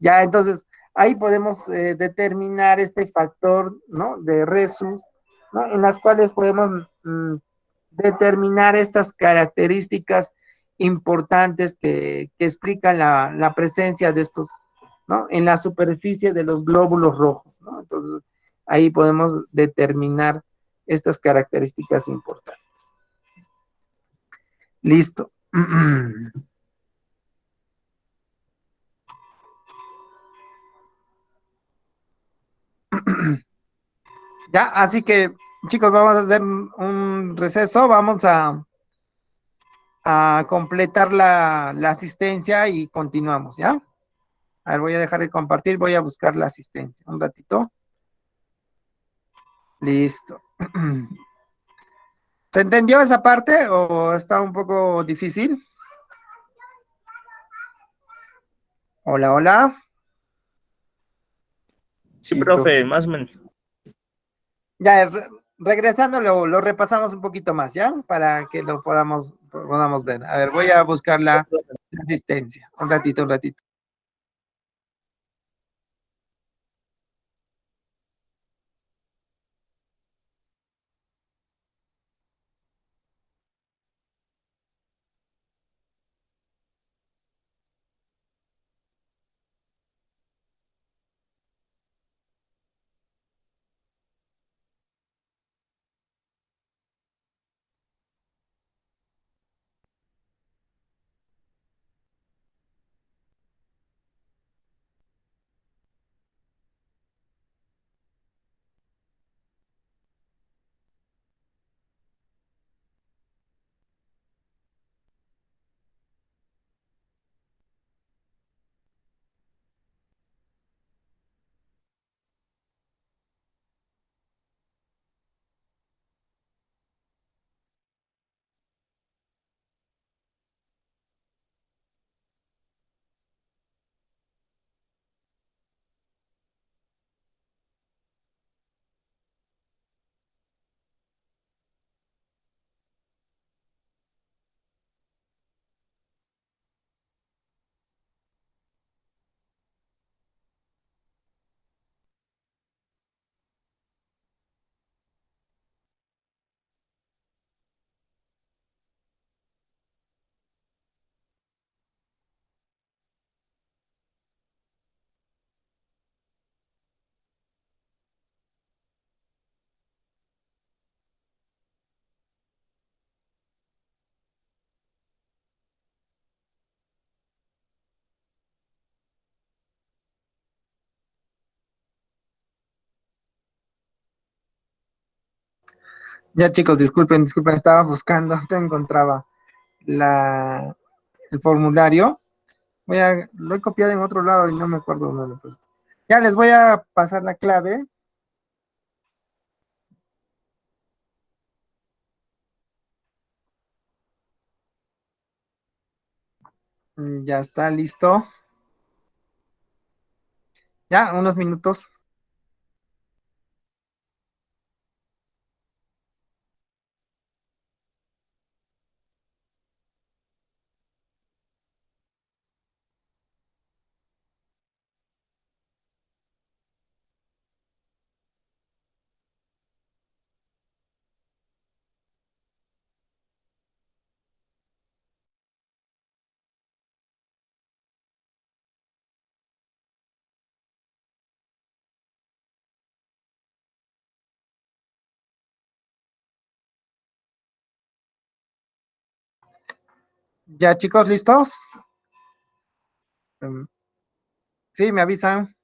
Ya, entonces, ahí podemos determinar este factor, ¿no? De resus, ¿no? En las cuales podemos determinar estas características importantes que explican la presencia de estos, ¿no? En la superficie de los glóbulos rojos, ¿no? Entonces, ahí podemos determinar estas características importantes. Listo. Ya, así que, chicos, vamos a hacer un receso, vamos a completar la asistencia y continuamos, ¿ya? A ver, voy a dejar de compartir, voy a buscar la asistencia. Un ratito. Listo. ¿Se entendió esa parte o está un poco difícil? Hola, hola. Sí, profe, más o menos. Ya, regresando lo repasamos un poquito más, ¿ya? Para que lo podamos ver. A ver, voy a buscar la asistencia. Un ratito, un ratito. Ya, chicos, disculpen, estaba buscando, no encontraba el formulario. Lo he copiado en otro lado y no me acuerdo dónde lo he puesto. Ya les voy a pasar la clave. Ya está listo. Ya, unos minutos. Ya, chicos, ¿listos? Mm, Sí, me avisan.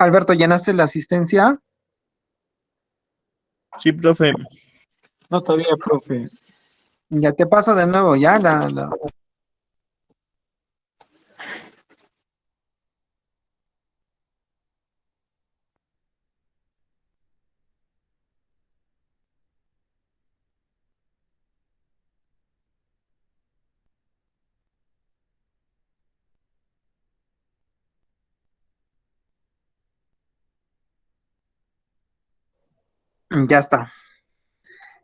Alberto, ¿llenaste la asistencia? Sí, profe. No, todavía, profe. Ya te paso de nuevo, ya. Ya está.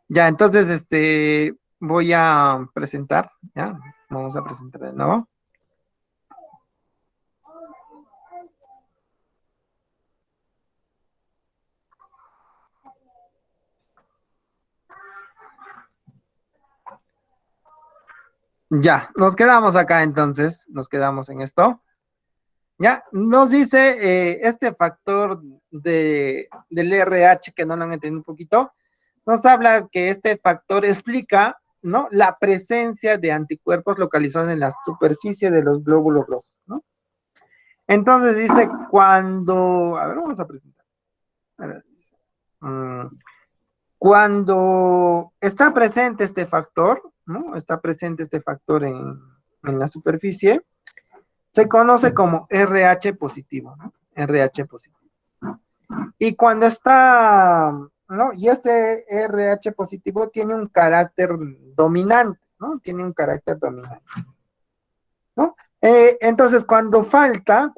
Ya, entonces, voy a presentar, ya. Vamos a presentar de nuevo. Ya, nos quedamos acá entonces, nos quedamos en esto. Ya, nos dice este factor del RH, que no lo han entendido un poquito, nos habla que este factor explica, ¿no? La presencia de anticuerpos localizados en la superficie de los glóbulos rojos, ¿no? Entonces dice cuando, a ver, vamos a presentar. A ver, dice, cuando está presente este factor, ¿no? Está presente este factor en la superficie, se conoce como RH positivo, ¿no? RH positivo. Y cuando está, ¿no? Y este RH positivo tiene un carácter dominante, ¿no? Tiene un carácter dominante, ¿no? Entonces, ¿no? Cuando falta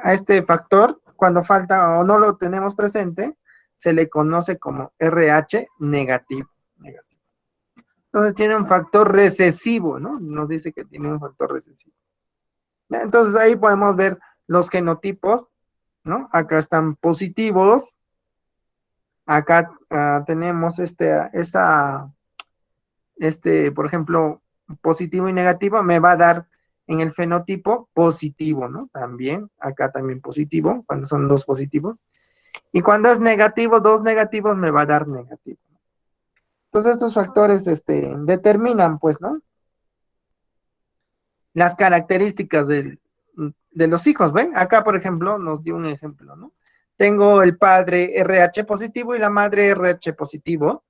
a este factor, cuando falta o no lo tenemos presente, se le conoce como RH negativo. Entonces tiene un factor recesivo, ¿no? Nos dice que tiene un factor recesivo. ¿Ya? Entonces ahí podemos ver los genotipos, ¿no? Acá están positivos, acá tenemos por ejemplo, positivo y negativo, me va a dar en el fenotipo positivo, ¿no? También, acá también positivo, cuando son dos positivos. Y cuando es negativo, dos negativos, me va a dar negativo. Entonces estos factores, determinan, pues, ¿no? Las características de los hijos, ¿ven? Acá, por ejemplo, nos dio un ejemplo, ¿no? Tengo el padre RH positivo y la madre RH positivo.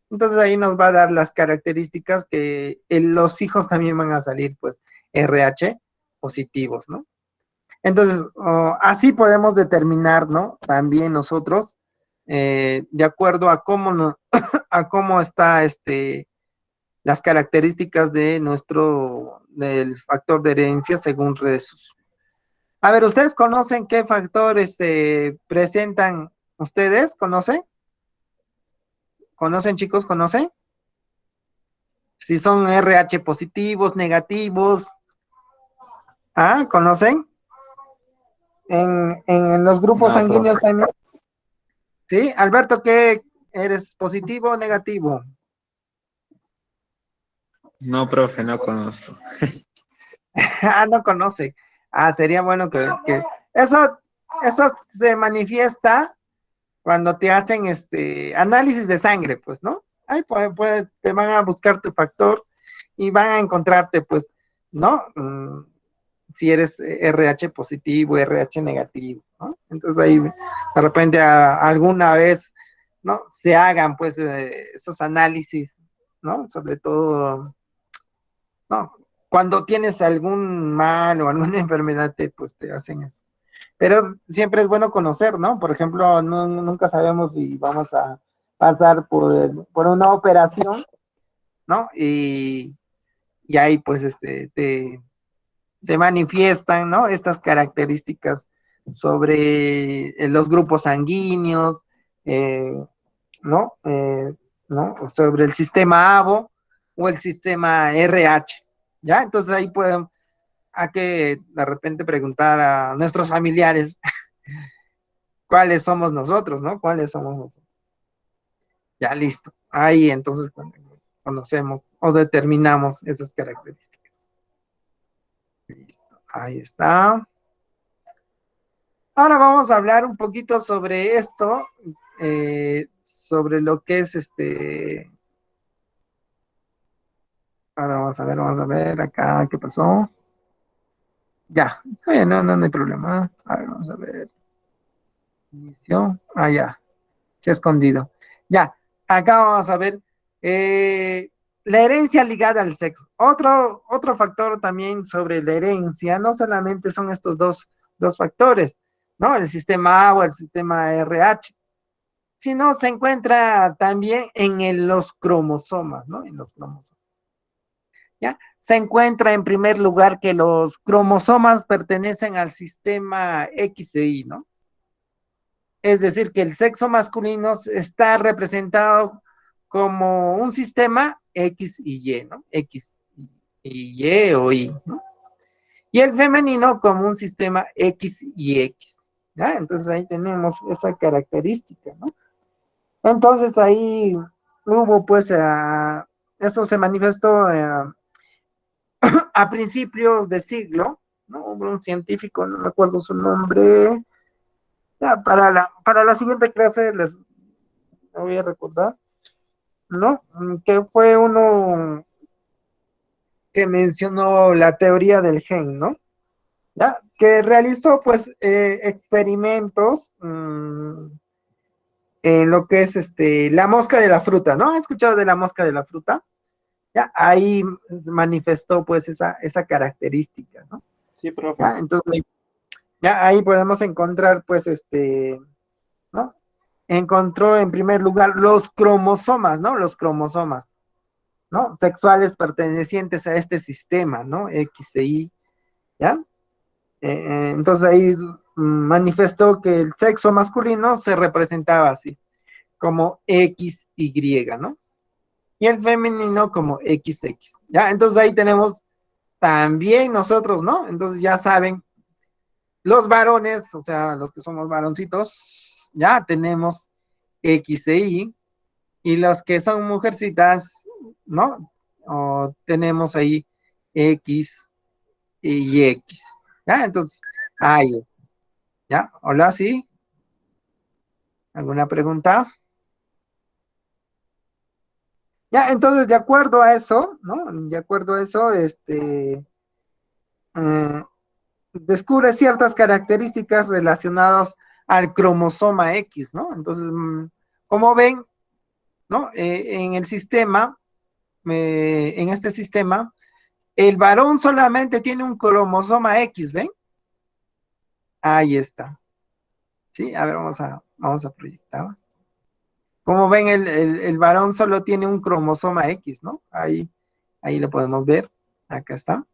Entonces ahí nos va a dar las características que los hijos también van a salir, pues, RH positivos, ¿no? Entonces, así podemos determinar, ¿no? También nosotros, de acuerdo a cómo, a cómo está las características del factor de herencia según Resus. A ver, ¿ustedes conocen qué factores se presentan? ¿Ustedes conocen? ¿Conocen, chicos? ¿Conocen? Si son RH positivos, negativos. ¿Ah? ¿Conocen? En los grupos No, sanguíneos profe. también. ¿Sí? Alberto, ¿qué eres? ¿Positivo o negativo? No, profe, no conozco. Ah, no conoce. Ah, sería bueno que eso, eso se manifiesta cuando te hacen análisis de sangre, pues, ¿no? Ahí te van a buscar tu factor y van a encontrarte, pues, ¿no? Si eres RH positivo, RH negativo, ¿no? Entonces ahí de repente alguna vez, ¿no? Se hagan, pues, esos análisis, ¿no? Sobre todo, ¿no? Cuando tienes algún mal o alguna enfermedad, pues te hacen eso. Pero siempre es bueno conocer, ¿no? Por ejemplo, nunca sabemos si vamos a pasar por una operación, ¿no? Y ahí pues se manifiestan, ¿no? Estas características sobre los grupos sanguíneos, eh, ¿no? ¿No? Sobre el sistema ABO o el sistema RH, ¿ya? Entonces ahí pueden, hay que de repente preguntar a nuestros familiares cuáles somos nosotros, ¿no? ¿Cuáles somos nosotros? Ya listo. Ahí entonces conocemos o determinamos esas características. Listo. Ahí está. Ahora vamos a hablar un poquito sobre esto, sobre lo que es Ahora vamos a ver acá qué pasó. Ya, está bien, no hay problema. A ver, vamos a ver. Inicio. Ah, ya, se ha escondido. Ya, acá vamos a ver la herencia ligada al sexo. Otro factor también sobre la herencia, no solamente son estos dos factores, ¿no? El sistema A o el sistema RH, sino se encuentra también en los cromosomas, ¿no? En los cromosomas. ¿Ya? Se encuentra en primer lugar que los cromosomas pertenecen al sistema X e Y, ¿no? Es decir, que el sexo masculino está representado como un sistema X y Y, ¿no? X y Y o Y, ¿no? Y el femenino como un sistema X y X, ¿ya? Entonces ahí tenemos esa característica, ¿no? Entonces ahí hubo pues, eso se manifestó a principios de siglo, ¿no? Hubo un científico, no recuerdo su nombre, ya, para la siguiente clase les voy a recordar, ¿no? Que fue uno que mencionó la teoría del gen, ¿no? ¿Ya? Que realizó pues experimentos en lo que es la mosca de la fruta, ¿no? ¿Has escuchado de la mosca de la fruta? Ya, ahí manifestó pues esa característica, ¿no? Sí, profe. Ya, entonces, ya ahí podemos encontrar pues ¿no? Encontró en primer lugar los cromosomas, ¿no? Los cromosomas, ¿no? Sexuales pertenecientes a este sistema, ¿no? X e Y, ¿ya? Entonces ahí manifestó que el sexo masculino se representaba así, como XY, ¿no? Y el femenino como XX, ¿ya? Entonces ahí tenemos también nosotros, ¿no? Entonces ya saben, los varones, o sea, los que somos varoncitos, ya tenemos X e Y, y los que son mujercitas, ¿no? Tenemos ahí X y X, ¿ya? Entonces, ahí, ¿ya? Hola, ¿sí? ¿Alguna pregunta? Ya, entonces, de acuerdo a eso, ¿no? De acuerdo a eso, eh, descubre ciertas características relacionadas al cromosoma X, ¿no? Entonces, como ven, ¿no? En el sistema, en este sistema, el varón solamente tiene un cromosoma X, ¿ven? Ahí está. Sí, a ver, vamos a proyectar. Como ven, el varón solo tiene un cromosoma X, ¿no? Ahí lo podemos ver. Acá está.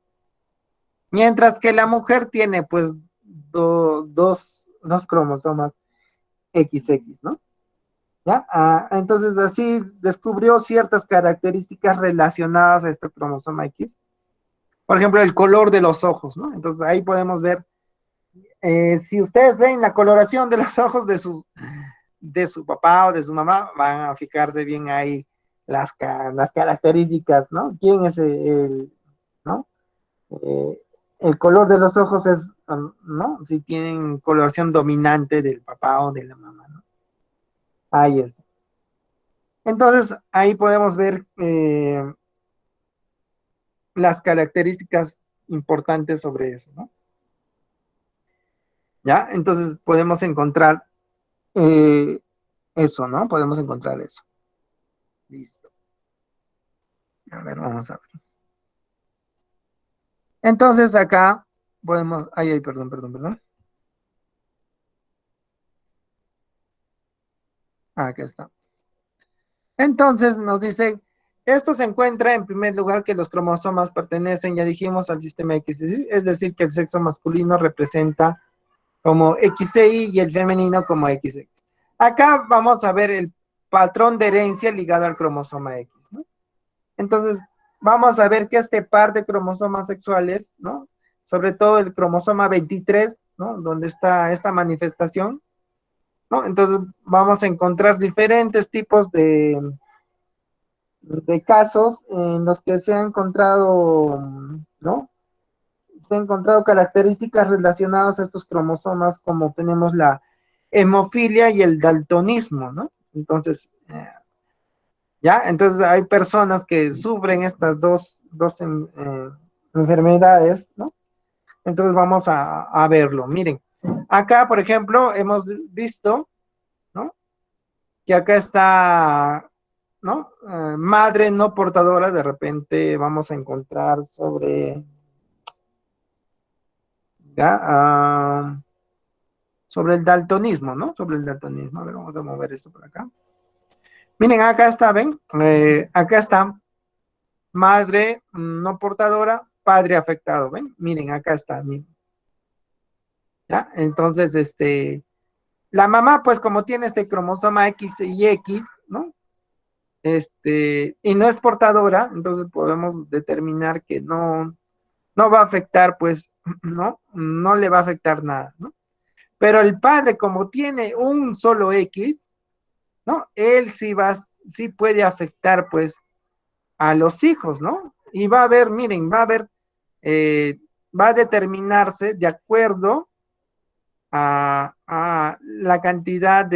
Mientras que la mujer tiene, pues, dos cromosomas XX, ¿no? ¿Ya? Entonces, así descubrió ciertas características relacionadas a este cromosoma X. Por ejemplo, el color de los ojos, ¿no? Entonces, ahí podemos ver, si ustedes ven la coloración de los ojos de su papá o de su mamá, van a fijarse bien ahí las características, ¿no? ¿Quién es ¿no? Eh, el color de los ojos es, ¿no? Si tienen coloración dominante del papá o de la mamá, ¿no? Ahí está. Entonces, ahí podemos ver las características importantes sobre eso, ¿no? ¿Ya? Entonces, podemos encontrar eh, eso, ¿no? Podemos encontrar eso. Listo. A ver, vamos a ver. Entonces, acá podemos, ay, perdón. Acá está. Entonces nos dice, esto se encuentra en primer lugar que los cromosomas pertenecen, ya dijimos, al sistema X, es decir, que el sexo masculino representa como XY y el femenino como XX. Acá vamos a ver el patrón de herencia ligado al cromosoma X, ¿no? Entonces, vamos a ver que este par de cromosomas sexuales, ¿no? Sobre todo el cromosoma 23, ¿no? Donde está esta manifestación, ¿no? Entonces, vamos a encontrar diferentes tipos de casos en los que se ha encontrado, ¿no? Se han encontrado características relacionadas a estos cromosomas, como tenemos la hemofilia y el daltonismo, ¿no? Entonces, ya, entonces hay personas que sufren estas dos enfermedades, ¿no? Entonces vamos a verlo. Miren, acá, por ejemplo, hemos visto, ¿no? Que acá está, ¿no? Madre no portadora, de repente vamos a encontrar sobre, ¿ya? Sobre el daltonismo, ¿no? Sobre el daltonismo. A ver, vamos a mover esto por acá. Miren, acá está, ¿ven? Acá está madre no portadora, padre afectado, ¿ven? Miren, acá está, miren. ¿Ya? Entonces, la mamá, pues como tiene este cromosoma X y X, ¿no? Y no es portadora, entonces podemos determinar que no va a afectar, pues, ¿no? No le va a afectar nada, ¿no? Pero el padre, como tiene un solo X, ¿no? Él sí puede afectar, pues, a los hijos, ¿no? Y va a haber, miren, eh, va a determinarse de acuerdo a la cantidad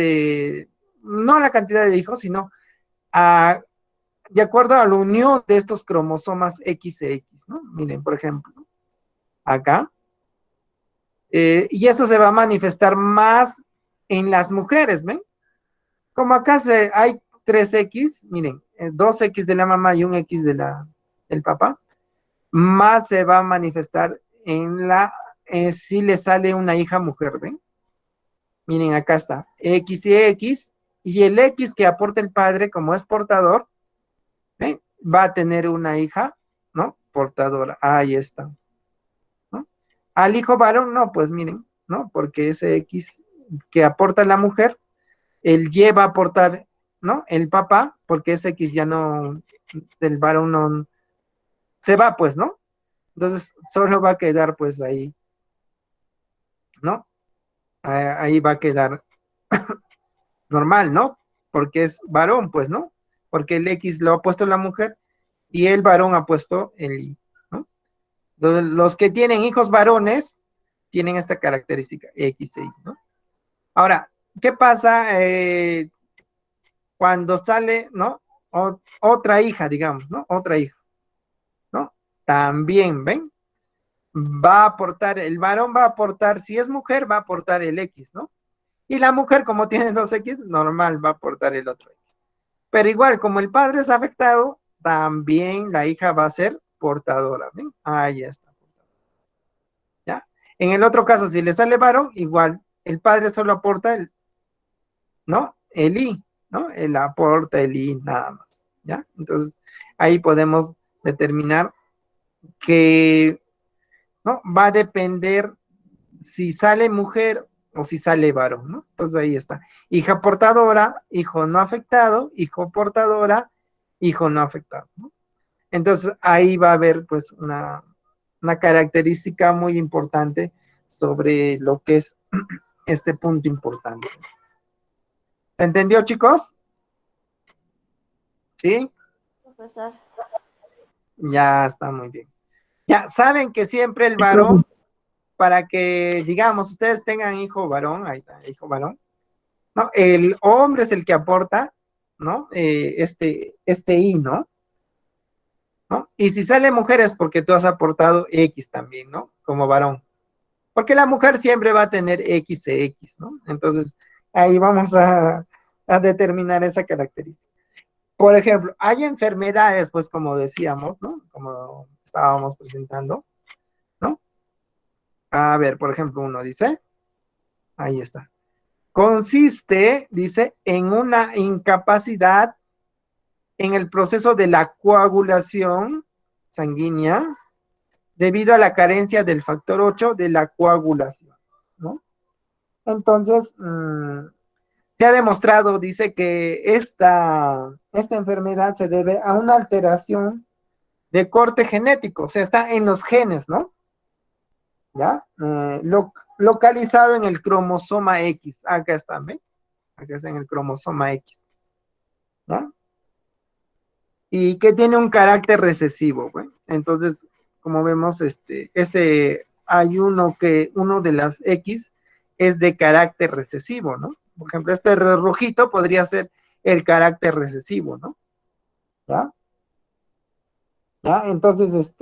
no la cantidad de hijos, sino a, de acuerdo a la unión de estos cromosomas X e X, ¿no? Miren, por ejemplo, acá. Y eso se va a manifestar más en las mujeres, ¿ven? Como acá hay 3X, miren, 2X de la mamá y un X del papá, más se va a manifestar si le sale una hija mujer, ¿ven? Miren, acá está, X y X, y el X que aporta el padre como es portador, ¿ven? Va a tener una hija, ¿no? Portadora, ahí está, ¿no? Al hijo varón, no, pues miren, ¿no? Porque ese X que aporta la mujer, el Y va a aportar, ¿no? El papá, porque ese X ya no, del varón no, se va, pues, ¿no? Entonces, solo va a quedar, pues, ahí, ¿no? Ahí va a quedar normal, ¿no? Porque es varón, pues, ¿no? Porque el X lo ha puesto la mujer y el varón ha puesto el Y, ¿no? Entonces, los que tienen hijos varones tienen esta característica X e Y, ¿no? Ahora, ¿qué pasa cuando sale, ¿no? Otra hija, digamos, ¿no? Otra hija, ¿no? También, ¿ven? Va a aportar, el varón va a aportar, si es mujer, va a aportar el X, ¿no? Y la mujer, como tiene dos X, normal, va a aportar el otro X. Pero igual, como el padre es afectado, también la hija va a ser portadora, ¿ven? Ahí está. ¿Ya? En el otro caso, si le sale varón, igual, el padre solo aporta ¿no? El I, ¿no? Él aporta el I nada más, ¿ya? Entonces, ahí podemos determinar que, ¿no? Va a depender si sale mujer o si sale varón, ¿no? Entonces ahí está. Hija portadora, hijo no afectado, hijo portadora, hijo no afectado, ¿no? Entonces ahí va a haber pues una característica muy importante sobre lo que es este punto importante. ¿Se entendió, chicos? ¿Sí? Profesor. Ya está muy bien. Ya saben que siempre el varón, para que, digamos, ustedes tengan hijo varón, ahí está, hijo varón, ¿no? El hombre es el que aporta, ¿no? Este I, ¿no? ¿No? Y si sale mujer es porque tú has aportado X también, ¿no? Como varón. Porque la mujer siempre va a tener X e X, ¿no? Entonces, ahí vamos a determinar esa característica. Por ejemplo, hay enfermedades, pues como decíamos, ¿no? Como estábamos presentando, ¿no? A ver, por ejemplo, uno dice, ahí está. Consiste, dice, en una incapacidad en el proceso de la coagulación sanguínea debido a la carencia del factor 8 de la coagulación, ¿no? Entonces, se ha demostrado, dice, que esta enfermedad se debe a una alteración de corte genético, o sea, está en los genes, ¿no? ¿Ya? Localizado en el cromosoma X. Acá está, ¿ven? Acá está en el cromosoma X. ¿Ya? Y que tiene un carácter recesivo, ¿ven? Entonces, como vemos, hay uno de las X es de carácter recesivo, ¿no? Por ejemplo, este rojito podría ser el carácter recesivo, ¿no? ¿Ya? ¿Ya? Entonces,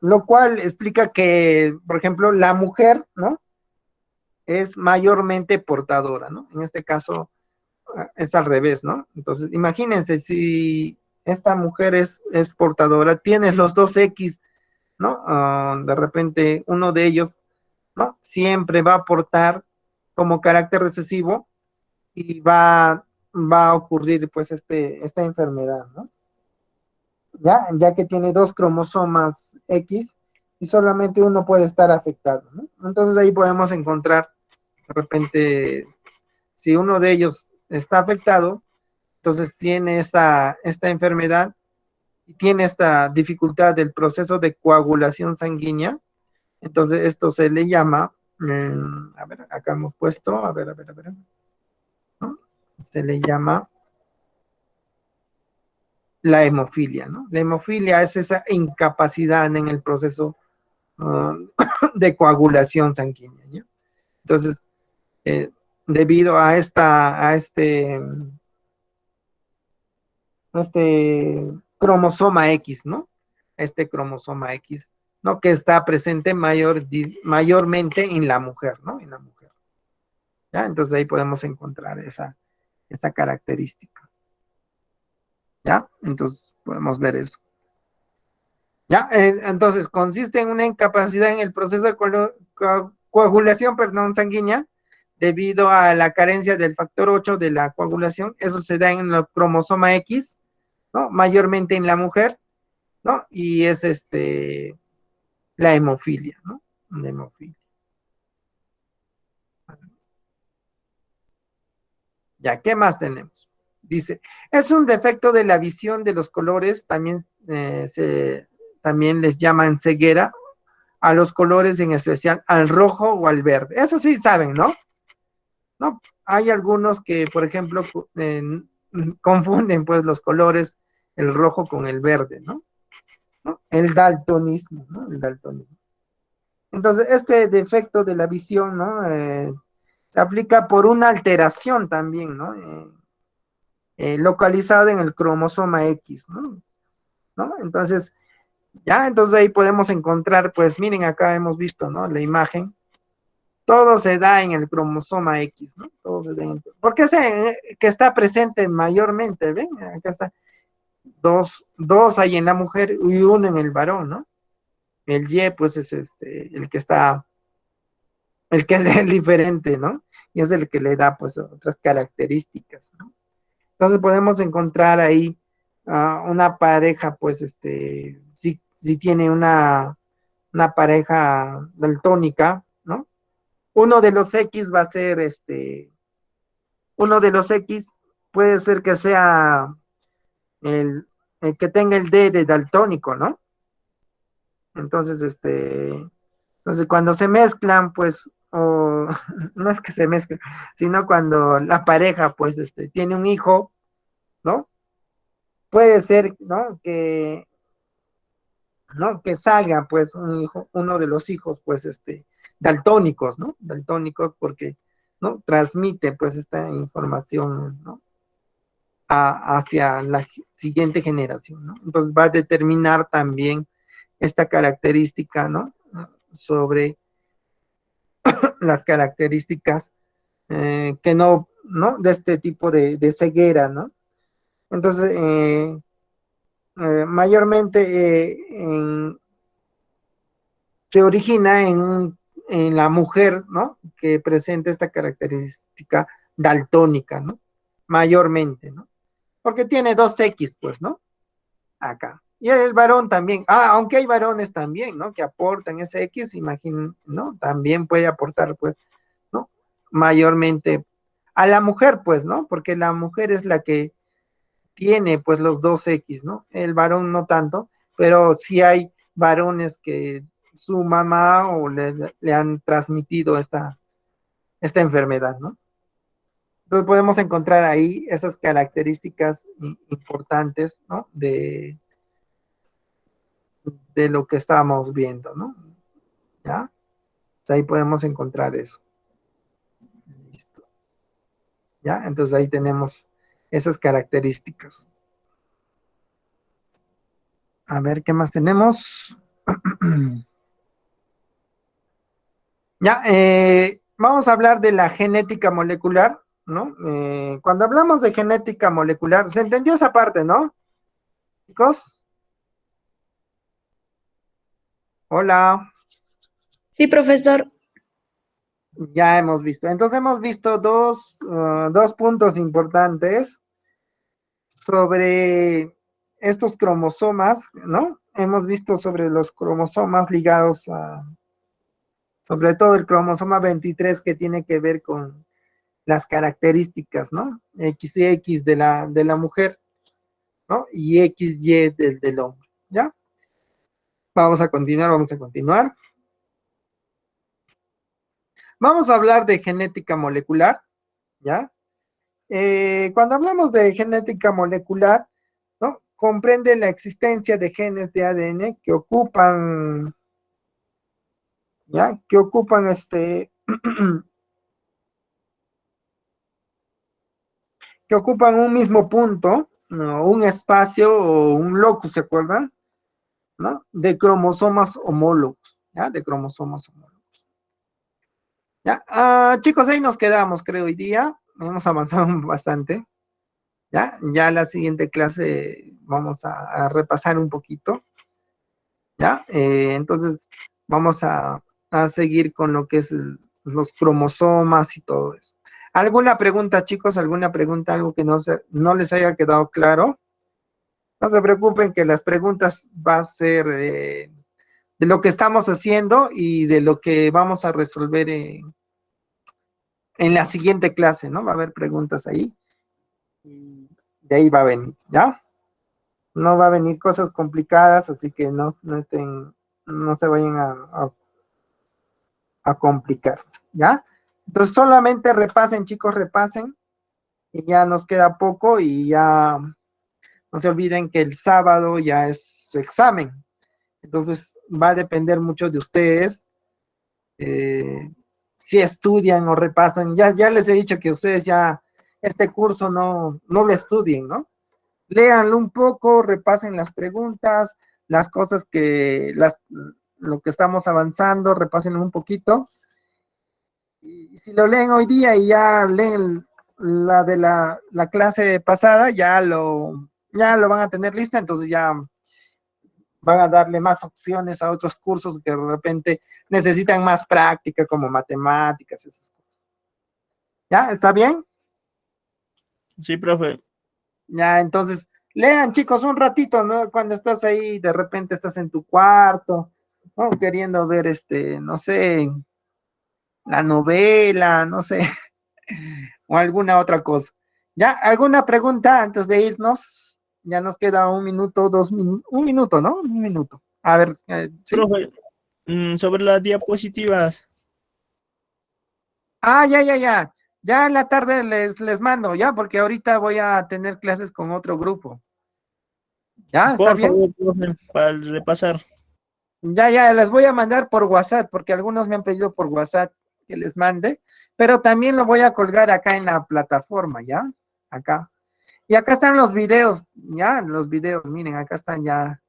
lo cual explica que, por ejemplo, la mujer, ¿no? Es mayormente portadora, ¿no? En este caso es al revés, ¿no? Entonces, imagínense si esta mujer es portadora, tienes los dos X, ¿no? De repente uno de ellos, ¿no? Siempre va a portar como carácter recesivo y va a ocurrir pues esta enfermedad, ¿no? Ya que tiene dos cromosomas X y solamente uno puede estar afectado, ¿no? Entonces ahí podemos encontrar de repente si uno de ellos está afectado, entonces tiene esta enfermedad y tiene esta dificultad del proceso de coagulación sanguínea. Entonces esto se le llama, a ver, acá hemos puesto, a ver, ¿no? Se le llama la hemofilia, ¿no? La hemofilia es esa incapacidad en el proceso de coagulación sanguínea, ¿ya? Entonces, eh, debido a este cromosoma X, ¿no? Este cromosoma X, ¿no? Que está presente mayormente en la mujer, ¿no? En la mujer. ¿Ya? Entonces ahí podemos encontrar esta característica. ¿Ya? Entonces podemos ver eso. ¿Ya? Entonces consiste en una incapacidad en el proceso de coagulación, perdón, sanguínea, debido a la carencia del factor 8 de la coagulación. Eso se da en el cromosoma X, ¿no? Mayormente en la mujer, ¿no? Y es la hemofilia, ¿no? La hemofilia. Ya, ¿qué más tenemos? Dice, es un defecto de la visión de los colores, también les llaman ceguera a los colores, en especial al rojo o al verde. Eso sí saben, ¿no? No, hay algunos que, por ejemplo, confunden pues los colores, el rojo con el verde, ¿no? ¿No? El daltonismo, ¿no? El daltonismo. Entonces, este defecto de la visión, ¿no? Se aplica por una alteración también, ¿no? Localizado en el cromosoma X, ¿no? ¿No? Entonces, entonces ahí podemos encontrar, pues miren, acá hemos visto, ¿no? La imagen, todo se da en el cromosoma X, ¿no? Todo se da porque es que está presente mayormente, ¿ven? Acá está, dos hay en la mujer y uno en el varón, ¿no? El Y, pues es el que es el diferente, ¿no? Y es el que le da, pues, otras características, ¿no? Entonces podemos encontrar ahí una pareja, pues, si tiene una pareja daltónica, ¿no? Uno de los X va a ser, uno de los X puede ser que sea el que tenga el D de daltónico, ¿no? Entonces, entonces cuando se mezclan, pues, o no es que se mezclen, sino cuando la pareja, pues, tiene un hijo, ¿no? Puede ser, ¿no? ¿No? Que salga, pues, un hijo, uno de los hijos, pues, daltónicos, ¿no? Daltónicos porque, ¿no? Transmite, pues, esta información, ¿no? Hacia la siguiente generación, ¿no? Entonces va a determinar también esta característica, ¿no? Sobre las características que ¿no? De este tipo de ceguera, ¿no? Entonces, mayormente se origina en la mujer, ¿no? Que presenta esta característica daltónica, ¿no? Mayormente, ¿no? Porque tiene dos X, pues, ¿no? Acá. Y el varón también, aunque hay varones también, ¿no? Que aportan ese X, imaginen, ¿no? También puede aportar, pues, ¿no? Mayormente a la mujer, pues, ¿no? Porque la mujer es la que tiene, pues, los dos X, ¿no? El varón no tanto, pero sí hay varones que su mamá o le han transmitido esta enfermedad, ¿no? Entonces podemos encontrar ahí esas características importantes, ¿no? De lo que estábamos viendo, ¿no? ¿Ya? Entonces ahí podemos encontrar eso. Listo. ¿Ya? Entonces ahí tenemos esas características. A ver, ¿qué más tenemos? Ya, vamos a hablar de la genética molecular, ¿no? Cuando hablamos de genética molecular, ¿se entendió esa parte, no? Chicos, hola, Sí, profesor. ya hemos visto. Entonces hemos visto dos puntos importantes sobre estos cromosomas, ¿no? Hemos visto sobre los cromosomas ligados a, sobre todo el cromosoma 23 que tiene que ver con las características, ¿no? X y X de la mujer, ¿no? Y XY del hombre, ¿ya? Vamos a continuar, vamos a continuar. Vamos a hablar de genética molecular, ¿ya? Cuando hablamos de genética molecular, ¿no? Comprende la existencia de genes de ADN que ocupan, ¿ya? Que ocupan que ocupan un mismo punto, ¿no? Un espacio o un locus, ¿se acuerdan? ¿No? De cromosomas homólogos, ¿ya? De cromosomas homólogos. ¿Ya? Chicos, ahí nos quedamos, creo, hoy día. Hemos avanzado bastante. ¿Ya? Ya la siguiente clase vamos a repasar un poquito. ¿Ya? Entonces, vamos a seguir con lo que es los cromosomas y todo eso. ¿Alguna pregunta, chicos? ¿Alguna pregunta? ¿Algo que no les haya quedado claro? No se preocupen que las preguntas va a ser de lo que estamos haciendo y de lo que vamos a resolver en la siguiente clase, ¿no? Va a haber preguntas ahí. Y de ahí va a venir, ¿ya? No va a venir cosas complicadas, así que no se vayan a complicar, ¿ya? Entonces solamente repasen, chicos, repasen. Y ya nos queda poco y ya no se olviden que el sábado ya es su examen. Entonces va a depender mucho de ustedes. Si estudian o repasan, ya les he dicho que ustedes ya este curso no lo estudien, ¿no? Léanlo un poco, repasen las preguntas, las cosas lo que estamos avanzando, repasen un poquito. Y si lo leen hoy día y ya leen la de la clase pasada, ya lo van a tener lista, entonces ya van a darle más opciones a otros cursos que de repente necesitan más práctica, como matemáticas, esas cosas. ¿Ya? ¿Está bien? Sí, profe. Ya, entonces, lean, chicos, un ratito, ¿no? Cuando estás ahí, de repente estás en tu cuarto, ¿no? Queriendo ver, no sé, la novela, no sé, o alguna otra cosa. ¿Ya? ¿Alguna pregunta antes de irnos? Ya nos queda un minuto, un minuto, ¿no? Un minuto. A ver, ¿sí? Profe, sobre las diapositivas. Ya. Ya en la tarde les mando, ya, porque ahorita voy a tener clases con otro grupo. ¿Ya? ¿Está Por bien? favor, profe, para repasar. Ya, les voy a mandar por WhatsApp, porque algunos me han pedido por WhatsApp que les mande, pero también lo voy a colgar acá en la plataforma, ¿ya? Acá. Y acá están los videos, ya, los videos, miren, acá están ya,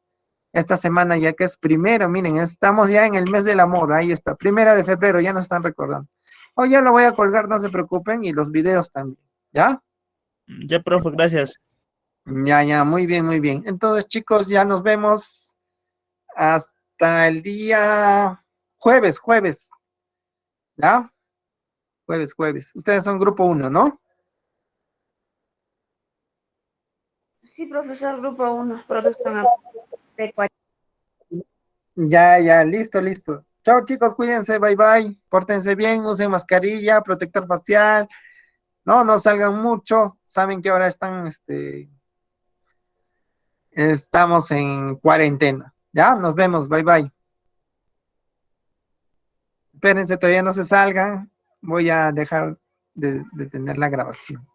esta semana ya que es primero, miren, estamos ya en el mes del amor, ahí está, 1 de febrero, ya nos están recordando. O ya lo voy a colgar, no se preocupen, y los videos también, ¿ya? Ya, profe, gracias. Ya, muy bien, muy bien. Entonces, chicos, ya nos vemos hasta el día jueves, ¿ya? Jueves. Ustedes son grupo 1, ¿no? Sí, profesor, grupo 1, producción agropecuaria. Ya, listo. Chao, chicos, cuídense, bye. Pórtense bien, usen mascarilla, protector facial, no salgan mucho. Saben que ahora estamos en cuarentena. Ya, nos vemos, bye. Espérense, todavía no se salgan. Voy a dejar de tener la grabación.